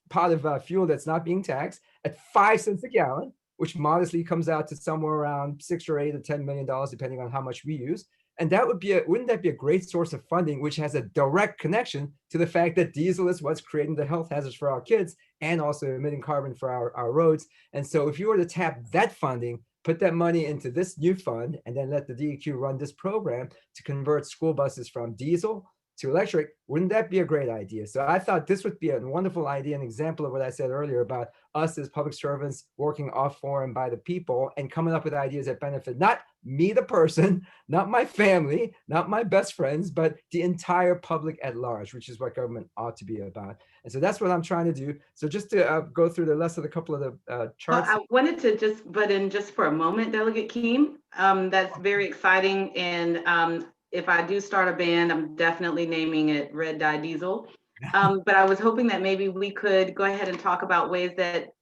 pot of fuel that's not being taxed at 5 cents a gallon, which modestly comes out to somewhere around $6 or $8 or $10 million, depending on how much we use. And that wouldn't that be a great source of funding, which has a direct connection to the fact that diesel is what's creating the health hazards for our kids and also emitting carbon for our roads. And so if you were to tap that funding, put that money into this new fund, and then let the DEQ run this program to convert school buses from diesel to electric, wouldn't that be a great idea? So I thought this would be a wonderful idea, an example of what I said earlier about us as public servants working off for and by the people and coming up with ideas that benefit not me, the person, not my family, not my best friends, but the entire public at large, which is what government ought to be about. And so that's what I'm trying to do. So just to go through the rest of a couple of the charts. I wanted to just butt in just for a moment, Delegate Keem. That's very exciting. And if I do start a band, I'm definitely naming it Red Dye Diesel. But I was hoping that maybe we could go ahead and talk about ways that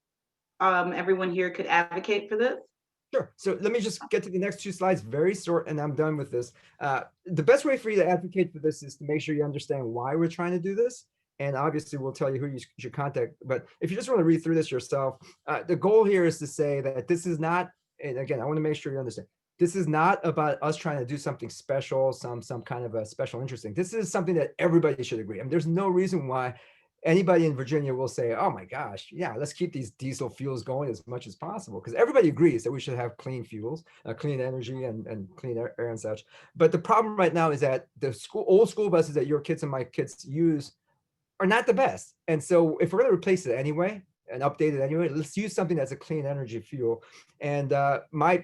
everyone here could advocate for this. Sure. So let me just get to the next 2 slides, very short, and I'm done with this. The best way for you to advocate for this is to make sure you understand why we're trying to do this. And obviously, we'll tell you who you should contact. But if you just want to read through this yourself, the goal here is to say that this is not, and again, I want to make sure you understand, this is not about us trying to do something special, some kind of a special interest thing. This is something that everybody should agree. I mean, there's no reason why anybody in Virginia will say, oh my gosh, yeah, let's keep these diesel fuels going as much as possible, because everybody agrees that we should have clean fuels, clean energy and clean air and such. But the problem right now is that the old school buses that your kids and my kids use are not the best. And so if we're going to replace it anyway and update it anyway, let's use something that's a clean energy fuel. And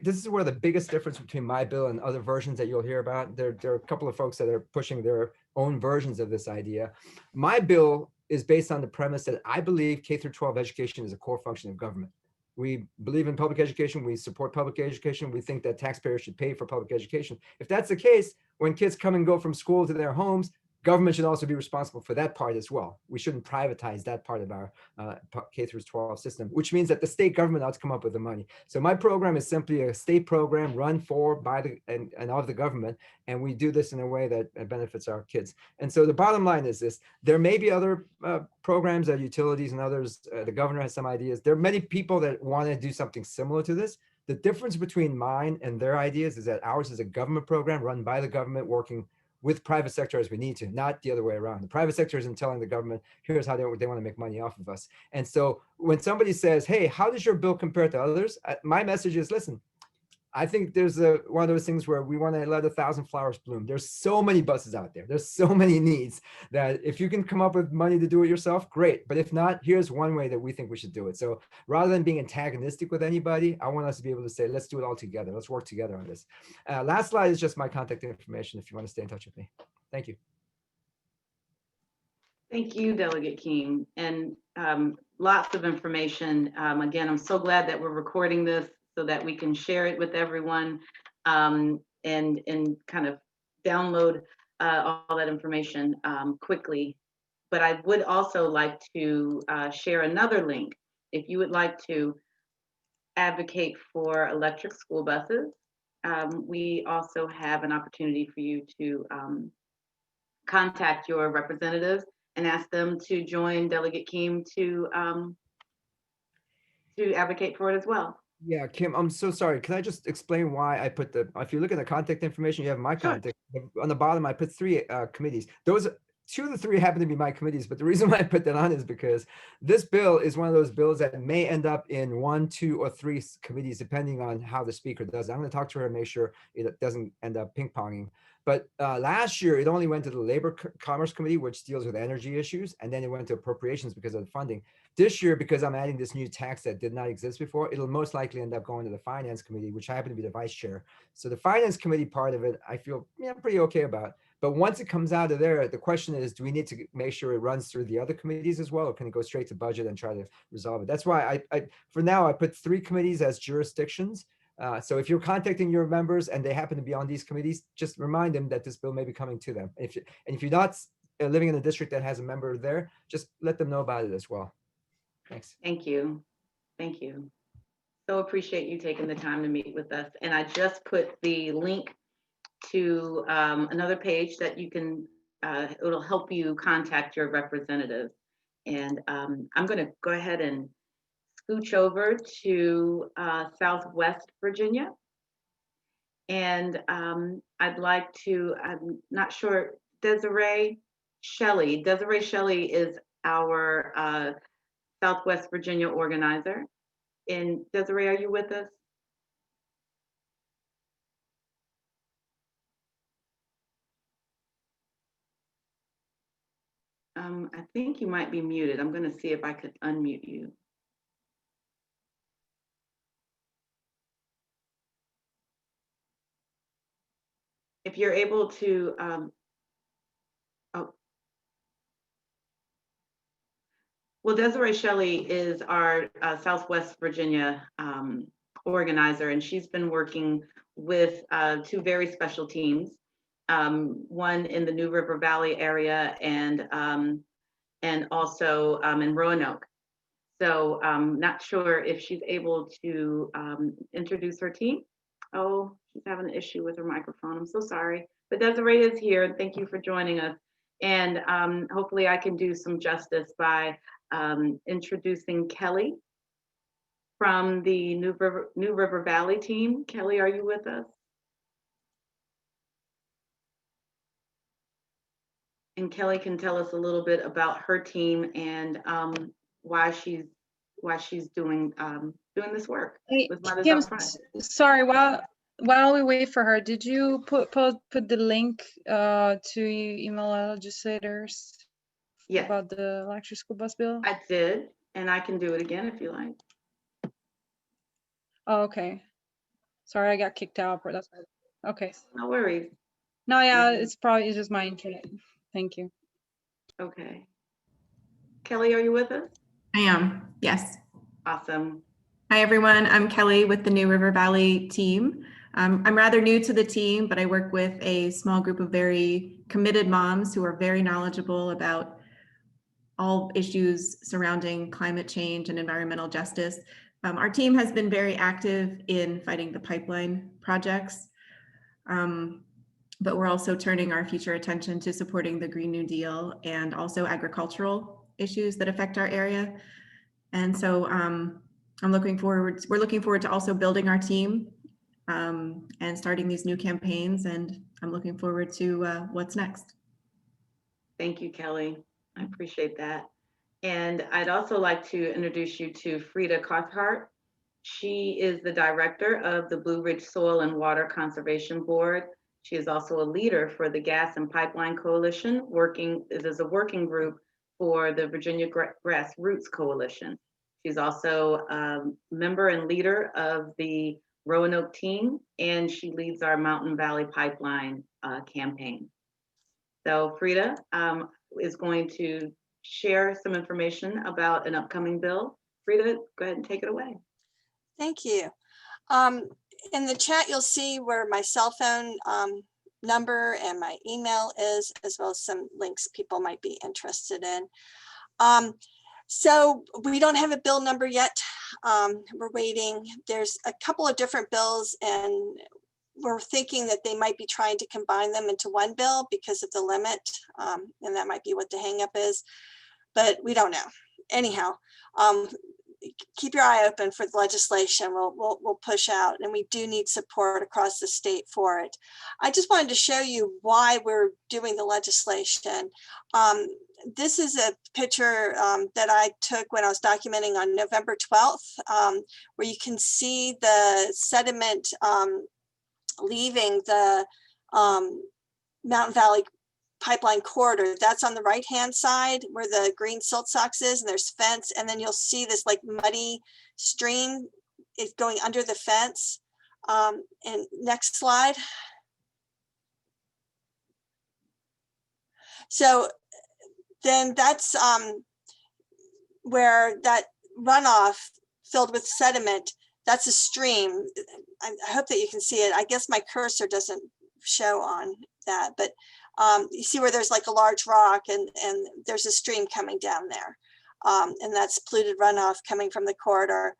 this is where the biggest difference between my bill and other versions that you'll hear about. There are a couple of folks that are pushing their own versions of this idea. My bill is based on the premise that I believe K-12 education is a core function of government. We believe in public education. We support public education. We think that taxpayers should pay for public education. If that's the case, when kids come and go from school to their homes, government should also be responsible for that part as well. We shouldn't privatize that part of our K-12 system, which means that the state government ought to come up with the money. So my program is simply a state program run for, by and of the government. And we do this in a way that benefits our kids. And so the bottom line is this: there may be other programs at utilities and others. The governor has some ideas. There are many people that want to do something similar to this. The difference between mine and their ideas is that ours is a government program run by the government, working with private sector as we need to, not the other way around. The private sector isn't telling the government, here's how they want to make money off of us. And so when somebody says, hey, how does your bill compare to others? My message is, listen, I think there's one of those things where we want to let 1,000 flowers bloom. There's so many buses out there. There's so many needs that if you can come up with money to do it yourself, great. But if not, here's one way that we think we should do it. So rather than being antagonistic with anybody, I want us to be able to say, let's do it all together. Let's work together on this. Last slide is just my contact information if you want to stay in touch with me. Thank you. Thank you, Delegate King, and lots of information. Again, I'm so glad that we're recording this so that we can share it with everyone and kind of download all that information quickly. But I would also like to share another link. If you would like to advocate for electric school buses, we also have an opportunity for you to contact your representatives and ask them to join Delegate Keem to advocate for it as well. Yeah, Kim, I'm so sorry. Can I just explain why I put if you look at the contact information, you have my Sure. contact. On the bottom, I put 3 committees. Those 2 of the 3 happen to be my committees, but the reason why I put that on is because this bill is one of those bills that may end up in 1, 2, or 3 committees, depending on how the speaker does it. I'm going to talk to her and make sure it doesn't end up ping-ponging. But last year, it only went to the Labor Commerce Committee, which deals with energy issues, and then it went to appropriations because of the funding. This year, because I'm adding this new tax that did not exist before, it'll most likely end up going to the Finance Committee, which I happen to be the vice chair. So the Finance Committee part of it, I feel pretty okay about. But once it comes out of there, the question is, do we need to make sure it runs through the other committees as well, or can it go straight to budget and try to resolve it? That's why I for now, I put 3 committees as jurisdictions. So if you're contacting your members and they happen to be on these committees, just remind them that this bill may be coming to them. If you're not living in a district that has a member there, just let them know about it as well. Thanks. Thank you. Thank you. So appreciate you taking the time to meet with us. And I just put the link to another page that you can, it'll help you contact your representatives. And I'm going to go ahead and scooch over to Southwest Virginia. And I'd like to, I'm not sure, Desiree Shelley. Desiree Shelley is our Southwest Virginia organizer. And Desiree, are you with us? I think you might be muted. I'm going to see if I could unmute you. If you're able to, oh. Well, Desiree Shelley is our Southwest Virginia organizer, and she's been working with 2 very special teams, one in the New River Valley area and also in Roanoke. So I'm not sure if she's able to introduce her team. Oh, she's having an issue with her microphone. I'm so sorry. But Desiree is here, and thank you for joining us. And hopefully I can do some justice by introducing Kelly from the New River Valley team. Kelly, are you with us? And Kelly can tell us a little bit about her team and why she's doing this work with Mothers Kim, Up Front. sorry, while we wait for her, did you put the link to email legislators Yes, about the electric school bus bill? I did, and I can do it again if you like. Oh, okay. Sorry, I got kicked out, but that's okay. No worries. No, yeah, it's just my internet. Thank you. Okay. Kelly, are you with us? I am, yes. Awesome. Hi, everyone. I'm Kelly with the New River Valley team. I'm rather new to the team, but I work with a small group of very committed moms who are very knowledgeable about all issues surrounding climate change and environmental justice. Our team has been very active in fighting the pipeline projects, but we're also turning our future attention to supporting the Green New Deal and also agricultural issues that affect our area. And so we're looking forward to also building our team and starting these new campaigns. And I'm looking forward to what's next. Thank you, Kelly. I appreciate that. And I'd also like to introduce you to Frida Cathcart. She is the director of the Blue Ridge Soil and Water Conservation Board. She is also a leader for the Gas and Pipeline Coalition, working as a working group for the Virginia Grassroots Coalition. She's also a member and leader of the Roanoke team, and she leads our Mountain Valley Pipeline campaign. So Frida is going to share some information about an upcoming bill. Frida, go ahead and take it away. Thank you. In the chat, you'll see where my cell phone number and my email is, as well as some links people might be interested in. So we don't have a bill number yet. We're waiting. There's a couple of different bills, and we're thinking that they might be trying to combine them into one bill because of the limit, and that might be what the hangup is, but we don't know. Anyhow, keep your eye open for the legislation. We'll push out, and we do need support across the state for it. I just wanted to show you why we're doing the legislation. This is a picture that I took when I was documenting on November 12th, where you can see the sediment leaving the Mountain Valley Pipeline corridor. That's on the right-hand side where the green silt socks is, and there's fence, and then you'll see this like muddy stream is going under the fence. And next slide. So then that's where that runoff filled with sediment, that's a stream. I hope that you can see it. I guess my cursor doesn't show on that, but you see where there's like a large rock, and there's a stream coming down there. And that's polluted runoff coming from the corridor.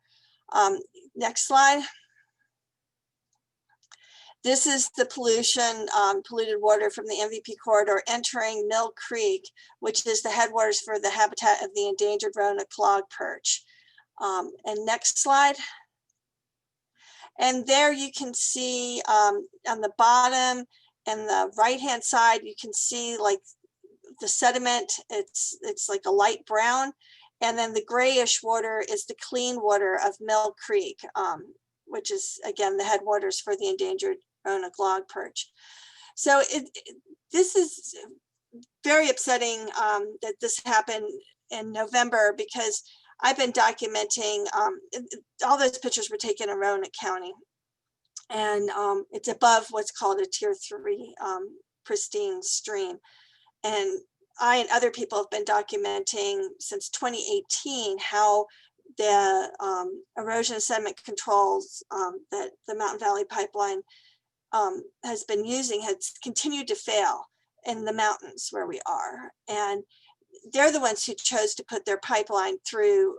Next slide. This is the pollution, polluted water from the MVP corridor entering Mill Creek, which is the headwaters for the habitat of the endangered Roanoke clog perch. And next slide. And there you can see on the bottom and the right-hand side, you can see like the sediment, it's like a light brown. And then the grayish water is the clean water of Mill Creek, which is again, the headwaters for the endangered Roanoke log perch. So this is very upsetting that this happened in November, because I've been documenting, all those pictures were taken in Roanoke County, and it's above what's called a tier 3 pristine stream. And I and other people have been documenting since 2018 how the erosion and sediment controls that the Mountain Valley Pipeline has been using has continued to fail in the mountains where we are. And they're the ones who chose to put their pipeline through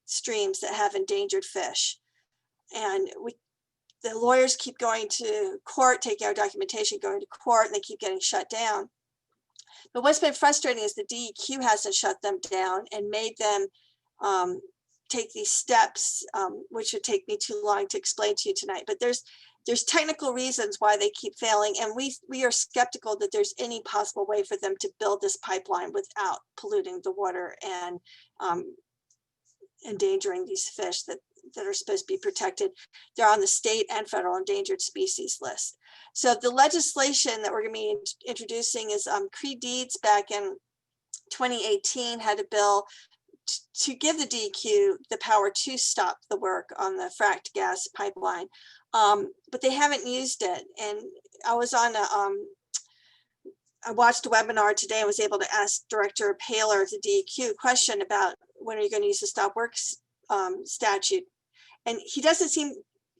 streams that have endangered fish. And the lawyers keep going to court, taking our documentation, going to court, and they keep getting shut down. But what's been frustrating is the DEQ hasn't shut them down and made them take these steps, which would take me too long to explain to you tonight. But there's technical reasons why they keep failing, and we are skeptical that there's any possible way for them to build this pipeline without polluting the water and endangering these fish that are supposed to be protected. They're on the state and federal endangered species list. So the legislation that we're going to be introducing is Cree Deeds back in 2018 had a bill to give the DEQ the power to stop the work on the fracked gas pipeline, but they haven't used it. And I was on I watched a webinar today and was able to ask Director Paler of the DEQ a question about when are you going to use the stop work statute, and he doesn't seem,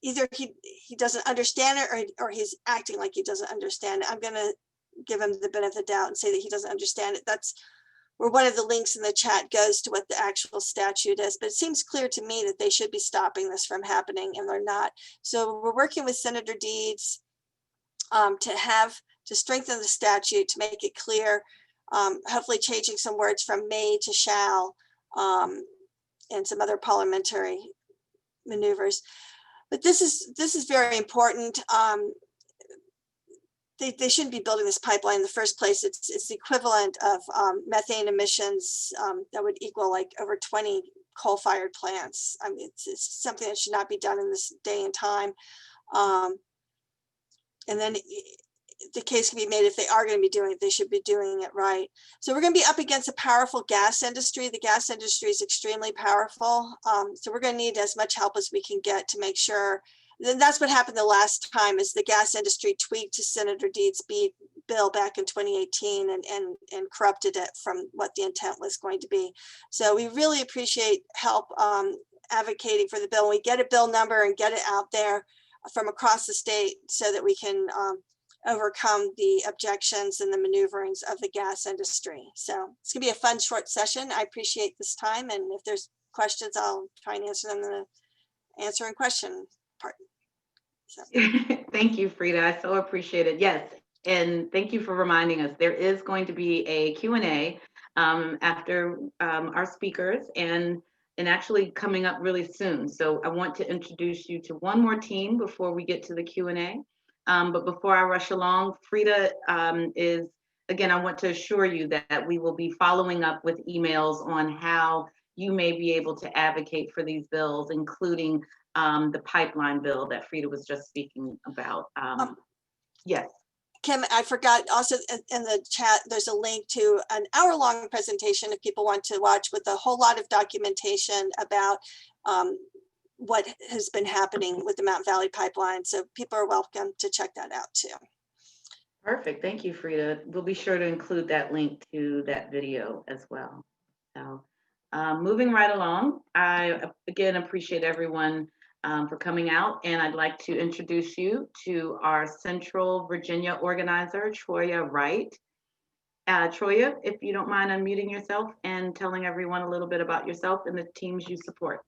either he doesn't understand it or he's acting like he doesn't understand it. I'm going to give him the benefit of the doubt and say that he doesn't understand it. That's where one of the links in the chat goes to what the actual statute is, but it seems clear to me that they should be stopping this from happening, and they're not. So we're working with Senator Deeds to strengthen the statute, to make it clear, hopefully changing some words from may to shall, and some other parliamentary maneuvers. But this is very important. they shouldn't be building this pipeline in the first place. It's the equivalent of methane emissions that would equal like over 20 coal-fired plants. I mean, it's something that should not be done in this day and time. And then the case can be made, if they are going to be doing it, they should be doing it right. So we're going to be up against a powerful gas industry. The gas industry is extremely powerful. So we're going to need as much help as we can get to make sure. Then that's what happened the last time, is the gas industry tweaked Senator Deed's bill back in 2018 and corrupted it from what the intent was going to be. So we really appreciate help advocating for the bill. We get a bill number and get it out there from across the state so that we can overcome the objections and the maneuverings of the gas industry. So it's gonna be a fun, short session. I appreciate this time. And if there's questions, I'll try and answer them in the answering question part. So. Thank you, Frida. I so appreciate it. Yes. And thank you for reminding us. There is going to be a Q&A after our speakers and actually coming up really soon. So I want to introduce you to one more team before we get to the Q&A. But before I rush along, Frida is, again, I want to assure you that we will be following up with emails on how you may be able to advocate for these bills, including the pipeline bill that Frida was just speaking about. Yes. Kim, I forgot also in the chat, there's a link to an hour-long presentation if people want to watch, with a whole lot of documentation about what has been happening with the Mountain Valley Pipeline. So people are welcome to check that out too. Perfect. Thank you, Frida. We'll be sure to include that link to that video as well. So moving right along, I again appreciate everyone for coming out, and I'd like to introduce you to our Central Virginia organizer, Troya Wright. Troya, if you don't mind unmuting yourself and telling everyone a little bit about yourself and the teams you support.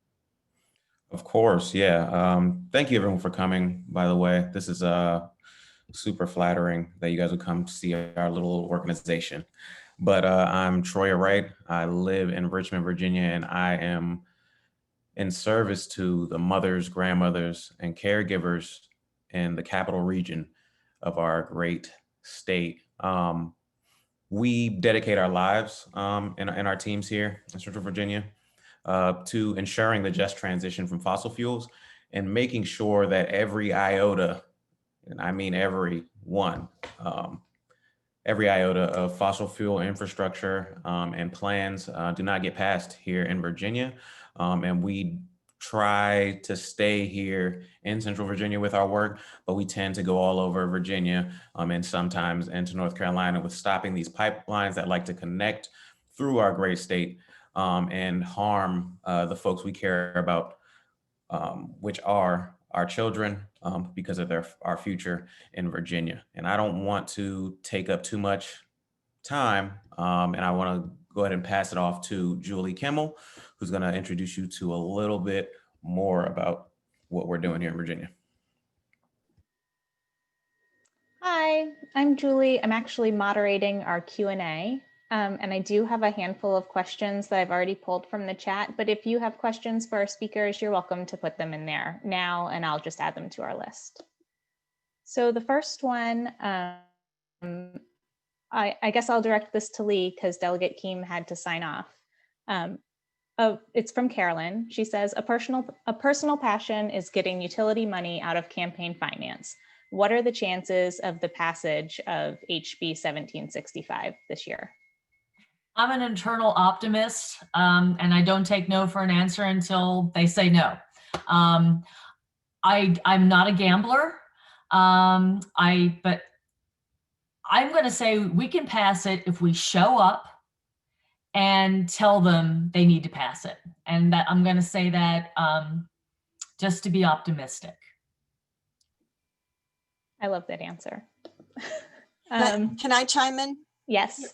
Of course, yeah. Thank you everyone for coming, by the way. This is super flattering that you guys would come to see our little organization. But I'm Troya Wright. I live in Richmond, Virginia, and I am in service to the mothers, grandmothers, and caregivers in the capital region of our great state. We dedicate our lives in our teams here in Central Virginia to ensuring the just transition from fossil fuels and making sure that every iota, and I mean every one, every iota of fossil fuel infrastructure and plans do not get passed here in Virginia. And we try to stay here in Central Virginia with our work, but we tend to go all over Virginia and sometimes into North Carolina with stopping these pipelines that like to connect through our great state and harm the folks we care about, which are our children, because of our future in Virginia. And I don't want to take up too much time, and I want to go ahead and pass it off to Julie Kimmel, who's going to introduce you to a little bit more about what we're doing here in Virginia. Hi, I'm Julie. I'm actually moderating our Q&A, and I do have a handful of questions that I've already pulled from the chat, but if you have questions for our speakers, you're welcome to put them in there now, and I'll just add them to our list. So the first one, I guess I'll direct this to Lee because Delegate Keem had to sign off. It's from Carolyn. She says, a personal passion is getting utility money out of campaign finance. What are the chances of the passage of HB 1765 this year? I'm an internal optimist, and I don't take no for an answer until they say no. I'm not a gambler, but I'm going to say we can pass it if we show up and tell them they need to pass it. And that I'm going to say that just to be optimistic. I love that answer. Can I chime in? Yes.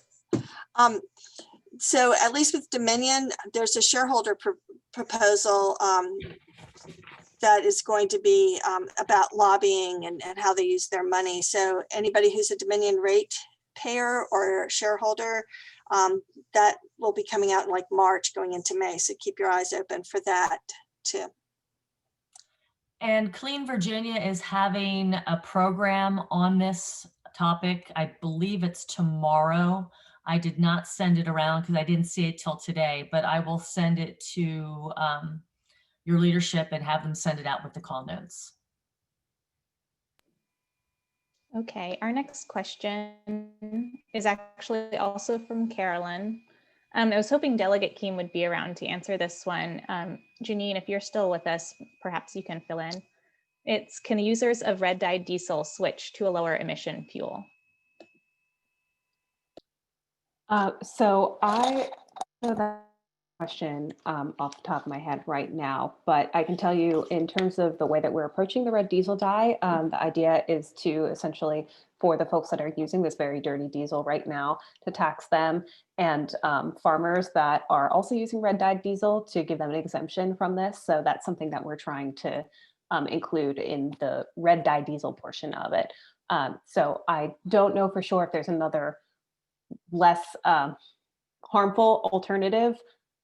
So at least with Dominion, there's a shareholder proposal that is going to be about lobbying and how they use their money. So anybody who's a Dominion rate payer or shareholder, that will be coming out in like March going into May. So keep your eyes open for that too. And Clean Virginia is having a program on this topic. I believe it's tomorrow. I did not send it around because I didn't see it till today, but I will send it to your leadership and have them send it out with the call notes. Okay, our next question is actually also from Carolyn. I was hoping Delegate Keem would be around to answer this one. Janine, if you're still with us, perhaps you can fill in. It's, can users of red dyed diesel switch to a lower emission fuel? So I know that question off the top of my head right now, but I can tell you in terms of the way that we're approaching the red diesel dye, the idea is to essentially, for the folks that are using this very dirty diesel right now, to tax them, and farmers that are also using red dyed diesel to give them an exemption from this. So that's something that we're trying to include in the red dye diesel portion of it. So I don't know for sure if there's another less harmful alternative.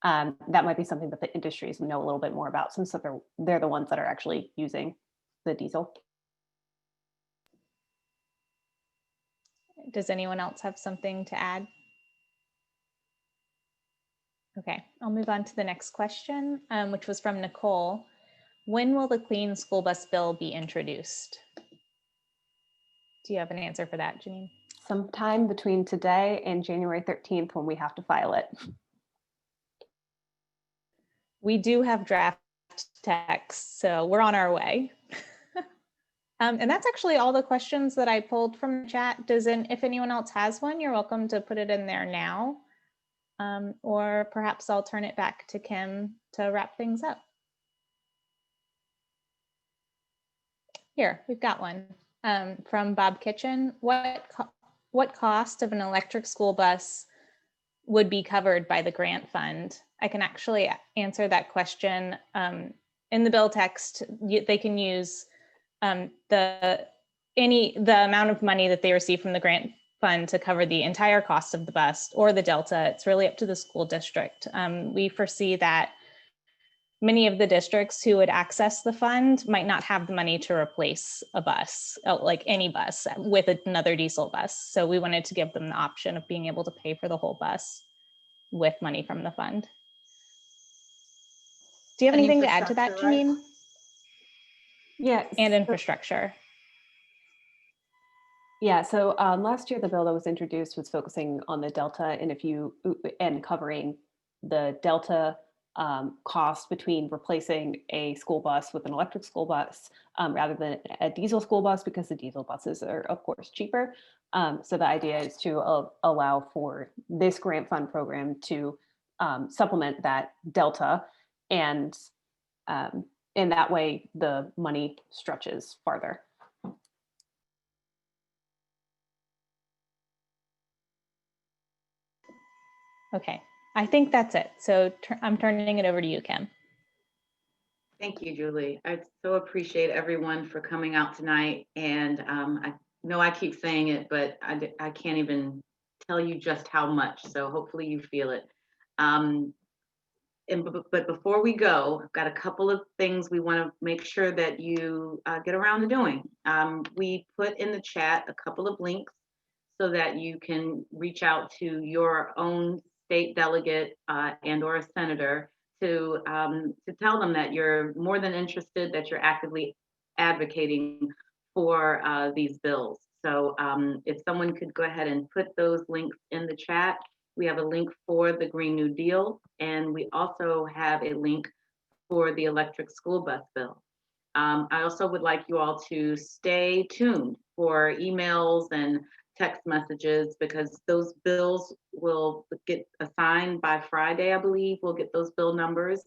That might be something that the industries know a little bit more about, since they're the ones that are actually using the diesel. Does anyone else have something to add? Okay, I'll move on to the next question, which was from Nicole. When will the clean school bus bill be introduced? Do you have an answer for that, Janine? Sometime between today and January 13th when we have to file it. We do have draft text, so we're on our way. And that's actually all the questions that I pulled from the chat. If anyone else has one, you're welcome to put it in there now. Or perhaps I'll turn it back to Kim to wrap things up. Here, we've got one from Bob Kitchen. What cost of an electric school bus would be covered by the grant fund? I can actually answer that question. In the bill text, they can use the amount of money that they receive from the grant fund to cover the entire cost of the bus or the delta. It's really up to the school district. We foresee that many of the districts who would access the fund might not have the money to replace a bus, like any bus, with another diesel bus. So we wanted to give them the option of being able to pay for the whole bus with money from the fund. Do you have anything to add to that, Janine? Right? Yeah. And infrastructure. Yeah, so last year the bill that was introduced was focusing on the delta, and covering the delta cost between replacing a school bus with an electric school bus rather than a diesel school bus, because the diesel buses are of course cheaper. So the idea is to allow for this grant fund program to supplement that delta, and in that way the money stretches farther. Okay, I think that's it. So I'm turning it over to you, Kim. Thank you, Julie. I so appreciate everyone for coming out tonight. And I know I keep saying it, but I can't even tell you just how much. So hopefully you feel it. But before we go, I've got a couple of things we want to make sure that you get around to doing. We put in the chat a couple of links so that you can reach out to your own state delegate and or a senator to tell them that you're more than interested, that you're actively advocating for these bills. So if someone could go ahead and put those links in the chat. We have a link for the Green New Deal, and we also have a link for the electric school bus bill. I also would like you all to stay tuned for emails and text messages, because those bills will get assigned by Friday, I believe. We'll get those bill numbers.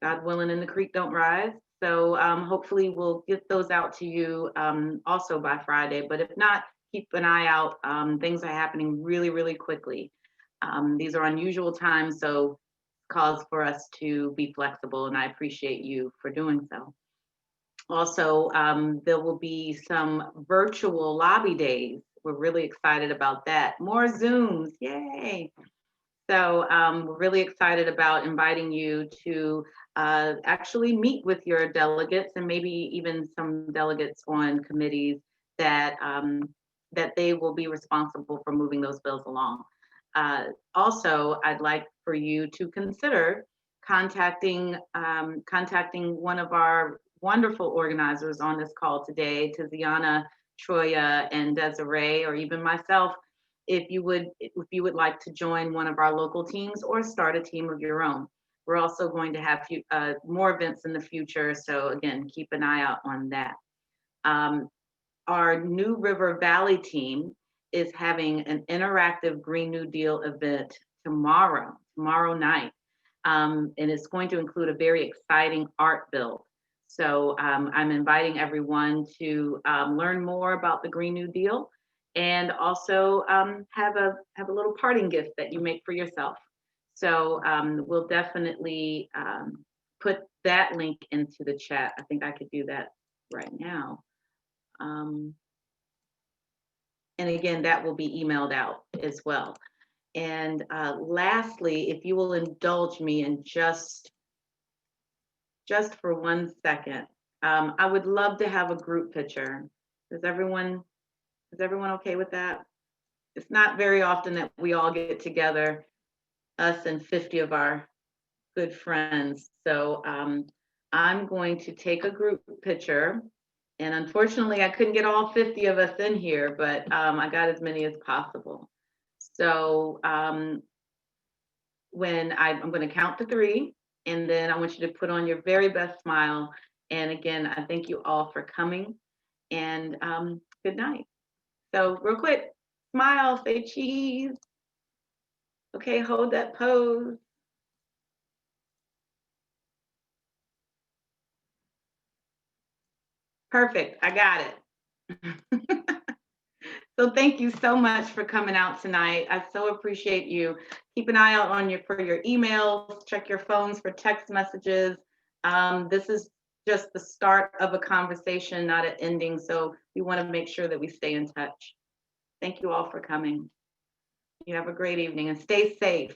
God willing, and the creek don't rise. So hopefully we'll get those out to you also by Friday. But if not, keep an eye out. Things are happening really, really quickly. These are unusual times, so cause for us to be flexible, and I appreciate you for doing so. Also, there will be some virtual lobby days. We're really excited about that. More Zooms, yay. So we're really excited about inviting you to actually meet with your delegates, and maybe even some delegates on committees that that they will be responsible for moving those bills along. Also, I'd like for you to consider contacting one of our wonderful organizers on this call today, Tiziana, Troya, and Desiree, or even myself, if you would like to join one of our local teams or start a team of your own. We're also going to have more events in the future, so again, keep an eye out on that. Our New River Valley team is having an interactive Green New Deal event tomorrow night. And it's going to include a very exciting art build. So I'm inviting everyone to learn more about the Green New Deal, and also have a little parting gift that you make for yourself. So we'll definitely put that link into the chat. I think I could do that right now. And again, that will be emailed out as well. And lastly, if you will indulge me in just for 1 second, I would love to have a group picture. Is everyone okay with that? It's not very often that we all get together, us and 50 of our good friends. So I'm going to take a group picture. And unfortunately, I couldn't get all 50 of us in here, but I got as many as possible. So when I'm going to count to 3, and then I want you to put on your very best smile. And again, I thank you all for coming, and good night. So real quick, smile, say cheese. Okay, hold that pose. Perfect, I got it. So thank you so much for coming out tonight. I so appreciate you. Keep an eye out for your emails, check your phones for text messages. This is just the start of a conversation, not an ending. So we want to make sure that we stay in touch. Thank you all for coming. You have a great evening and stay safe.